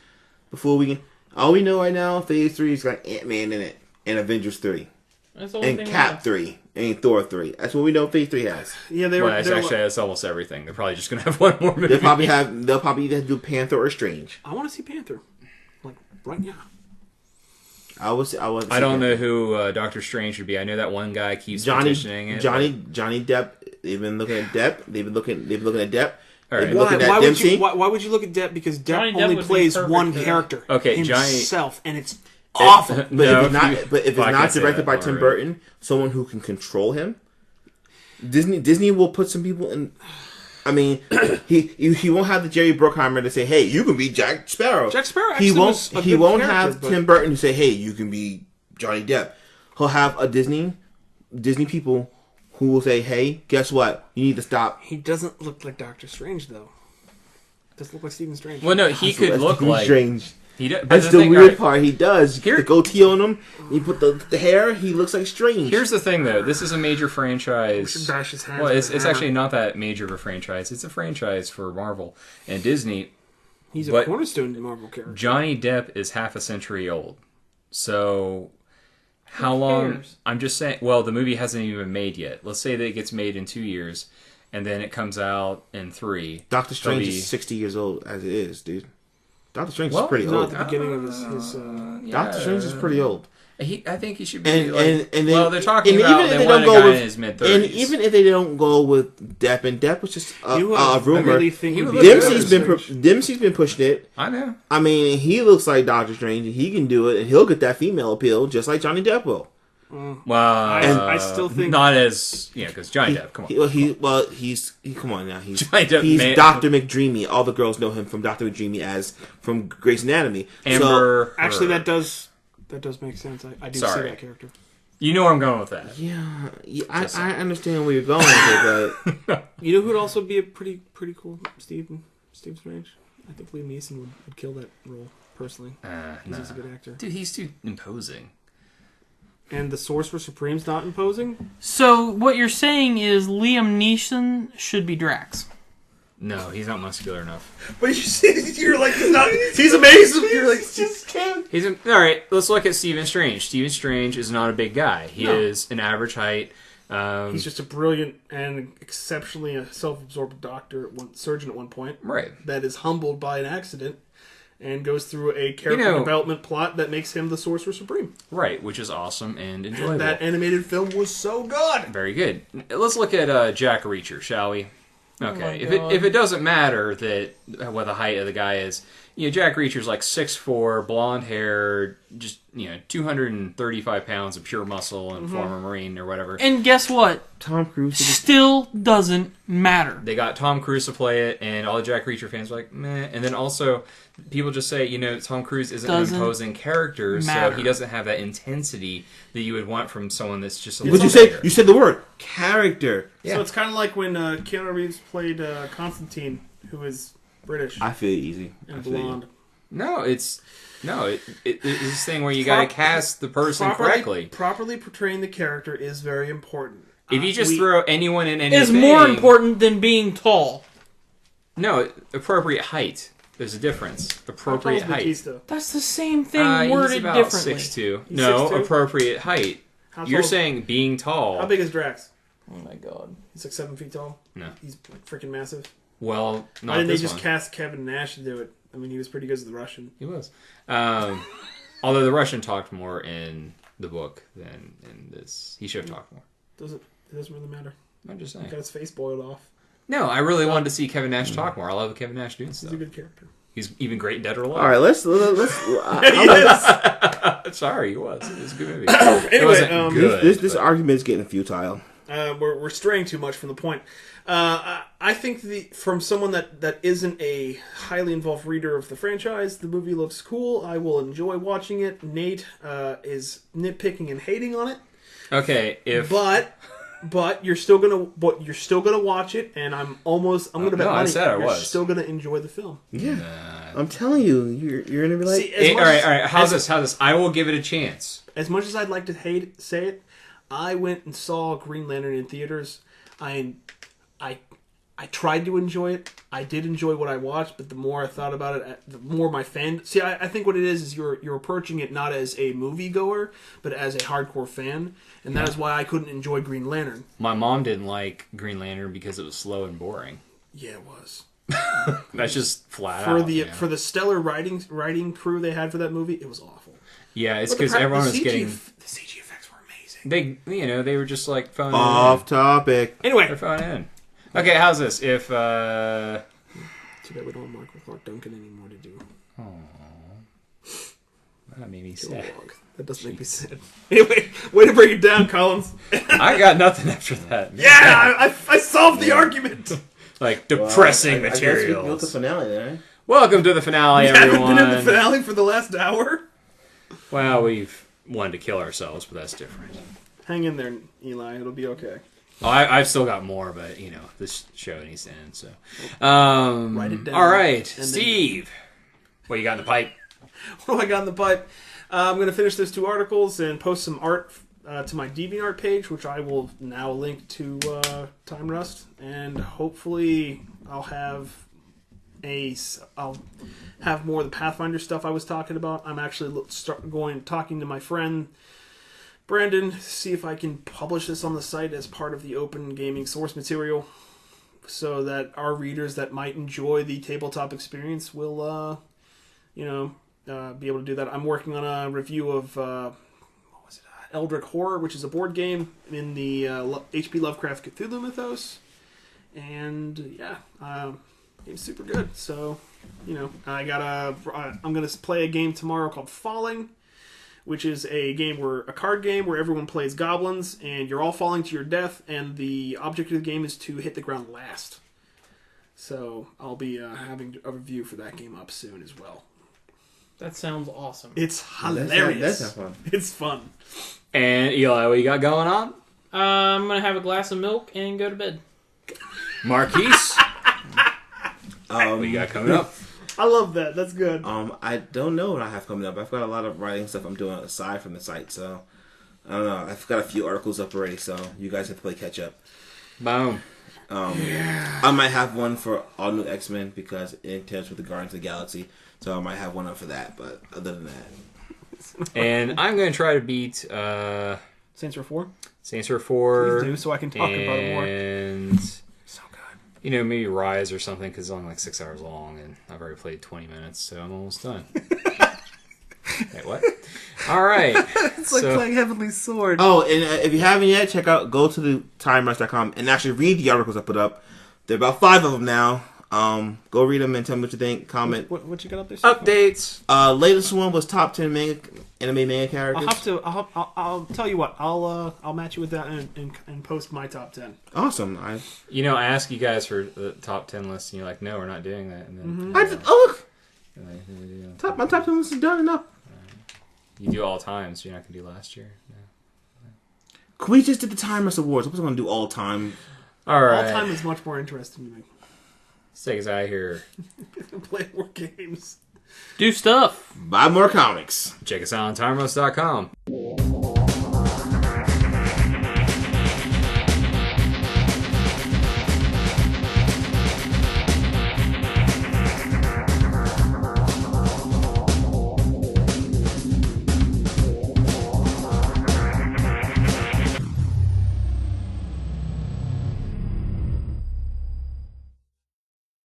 before we can. All we know right now, Phase 3 has got Ant-Man in it, and Avengers 3, That's the only and thing Cap 3, and Thor 3. That's what we know Phase 3 has. Yeah, they Well, were. it's they were actually that's almost everything. They're probably just gonna have one more movie. They'll probably either do Panther or Strange. I want to see Panther. Like, right now. I don't know who Doctor Strange would be. I know that one guy keeps petitioning it. Johnny Depp. They've been looking at Depp. They've been looking at Depp. All right. They've been looking at Why would Dempsey. you? Why would you look at Depp? Because Depp Johnny Depp only would be plays perfect one for that. character. Okay, himself, and it's awful. But No, if it's not, but if it's I not can't say directed that by part, Tim right? Burton, someone who can control him, Disney will put some people in. I mean, he won't have the Jerry Bruckheimer to say, "Hey, you can be Jack Sparrow." Jack Sparrow He actually won't. was a He good won't character, have but- Tim Burton to say, "Hey, you can be Johnny Depp." He'll have a Disney people who will say, "Hey, guess what? You need to stop." He doesn't look like Doctor Strange, though. Doesn't look like Stephen Strange. Well, no, he could That's look really strange. He does. But That's the thing, weird alright, part. He does. Here- The goatee on him. You put the hair. He looks like Strange. Here's the thing, though. This is a major should franchise. bash his hands Well, with it's a hammer. actually not that major of a franchise. It's a franchise for Marvel and Disney. He's a but- cornerstone Marvel character. Johnny Depp is half a century old. So, how long? cares? I'm just saying. Well, the movie hasn't even been made yet. Let's say that it gets made in 2 years, and then it comes out in 3. Doctor Strange They'll be- is 60 years old as it is, dude. Doctor Strange Well, is pretty He's not old. at the beginning of his Doctor Strange is pretty old. I think he should be. And then, well, they're talking and about even if they they want don't a go guy with in his mid 30s. and even if they don't go with Depp, and Depp was just a You know what I rumor. really think He would would be look Dempsey's good. Strange? Dempsey's been pushing it. I know. I mean, he looks like Doctor Strange, and he can do it, and he'll get that female appeal just like Johnny Depp will. Well, I still think- not as because Johnny Depp. Come on. He's come on now. He's Johnny Depp he's may- Dr. McDreamy. All the girls know him from Dr. McDreamy as from Grey's Anatomy. Amber. Actually, Heard. that That does make sense. I do Sorry. see that character. You know where I'm going with that. Yeah, I understand where you're going with it, but You know who'd also be a pretty cool Steve Strange? I think Liam Neeson would kill that role, personally. He's a good actor. Dude, he's too imposing. And the Sorcerer Supreme's not imposing? So what you're saying is Liam Neeson should be Drax. No, he's not muscular enough. But you're like, he's amazing. You're like, just can't. All right, let's look at Stephen Strange. Stephen Strange is not a big guy. He is an average height. He's just a brilliant and exceptionally self-absorbed surgeon at one point. Right. That is humbled by an accident and goes through a character development plot that makes him the Sorcerer Supreme. Right, which is awesome and enjoyable. And that animated film was so good. Very good. Let's look at Jack Reacher, shall we? Okay. Oh If it doesn't matter what the height of the guy is, Jack Reacher's like 6'4", blonde hair, just 235 pounds of pure muscle and former Marine or whatever. And guess what? Tom Cruise Still doesn't matter. They got Tom Cruise to play it, and all the Jack Reacher fans are like, meh. And then also, people just say, Tom Cruise isn't an imposing character, so he doesn't have that intensity that you would want from someone that's just a little bigger. You said the word character. Yeah. So it's kind of like when Keanu Reeves played Constantine, who is British. I feel easy. And blonde. It's this thing where you got to cast the person correctly. Properly portraying the character is very important. If you just throw anyone in anything... Is more important than being tall. No, appropriate height. There's a difference. Appropriate height. Batista? That's the same thing worded he's about differently. 6'2". He's No, 6'2"? Appropriate height. You're saying being tall. How big is Drax? Oh my god. He's like 7 feet tall? No. He's like freaking massive. Well, not Why didn't they this just one. cast Kevin Nash to do it? I mean, he was pretty good as the Russian. He was. Although the Russian talked more in the book than in this. He should have talked more. It doesn't really matter. I'm just He saying. got his face boiled off. No, I really wanted to see Kevin Nash talk more. I love Kevin Nash doing stuff. He's a good character. He's even great in Dead or Alive. All right, let's. Sorry, he was. It was a good movie. Anyway, good, this argument is getting futile. We're straying too much from the point. I think from someone that isn't a highly involved reader of the franchise, the movie looks cool. I will enjoy watching it. Nate is nitpicking and hating on it. Okay, but you're still gonna watch it, and I'm gonna bet money you're still gonna enjoy the film. Yeah, I'm telling you, you're gonna be like, all right. How's this? I will give it a chance. As much as I'd like to say it, I went and saw Green Lantern in theaters. I tried to enjoy it. I did enjoy what I watched, but the more I thought about it, the more my fan... See, I think what it is you're approaching it not as a moviegoer, but as a hardcore fan, and that is why I couldn't enjoy Green Lantern. My mom didn't like Green Lantern because it was slow and boring. Yeah, it was. That's just flat out. For the stellar writing crew they had for that movie, it was awful. Yeah, it's because everyone was getting... The CG effects were amazing. They were just like phoning off topic. Anyway. They're phoning in. Okay, how's this? If, Too bad we don't have Michael Clark Duncan anymore to do. That made me sad. That does make me sad. Anyway, way to break it down, Collins. I got nothing after that. Yeah, I solved the argument. Like, depressing I guess materials. we built the finale there. Welcome to the finale, We haven't everyone. been in the finale for the last hour. Well, we've wanted to kill ourselves, but that's different. Hang in there, Eli. It'll be okay. Oh, I've still got more, but, this show needs to end, so. Write it down. All right, Steve. What you got in the pipe? What do I got in the pipe? I'm going to finish those 2 articles and post some art to my DeviantArt page, which I will now link to Time Rust, and hopefully I'll have more of the Pathfinder stuff I was talking about. I'm actually talking to my friend Brandon, see if I can publish this on the site as part of the open gaming source material, so that our readers that might enjoy the tabletop experience will, be able to do that. I'm working on a review of Eldritch Horror, which is a board game in the H.P. Lovecraft Cthulhu mythos, and it's super good. So, I'm gonna play a game tomorrow called Falling, which is a card game where everyone plays goblins, and you're all falling to your death, and the object of the game is to hit the ground last. So I'll be having a review for that game up soon as well. That sounds awesome. It's hilarious. That's not fun. It's fun. And Eli, what you got going on? I'm gonna have a glass of milk and go to bed. Marquise, what you got coming up? I love that. That's good. I don't know what I have coming up. I've got a lot of writing stuff I'm doing aside from the site, so I don't know. I've got a few articles up already, so you guys have to play catch up. Boom. I might have one for all new X-Men because it intends with the Guardians of the Galaxy, so I might have one up for that. But other than that, And I'm going to try to beat Saints Row 4? Saints Row 4. Please do, so I can talk about it more. And, So good. you know, maybe Rise or something because it's only like 6 hours long and I've already played 20 minutes, so I'm almost done. Wait, what? All right. It's like playing Heavenly Sword. oh, and if you haven't yet, go to the timerest.com and actually read the articles I put up. There are about 5 of them now. Go read them and tell me what you think. Comment. What you got up there? Updates. Latest one was top 10 anime manga characters. I'll tell you what. I'll match you with that and post my top 10. Awesome. I ask you guys for the top 10 list, and you're like, no, we're not doing that. And then look. And My top 10 list is done enough. you do all time, so you're not going to do last year. No. We just did the Timers Awards. I wasn't going to do all time. All right. All time is much more interesting to me. Let's take us out of here. Play more games. Do stuff. Buy more comics. Check us out on timerless.com.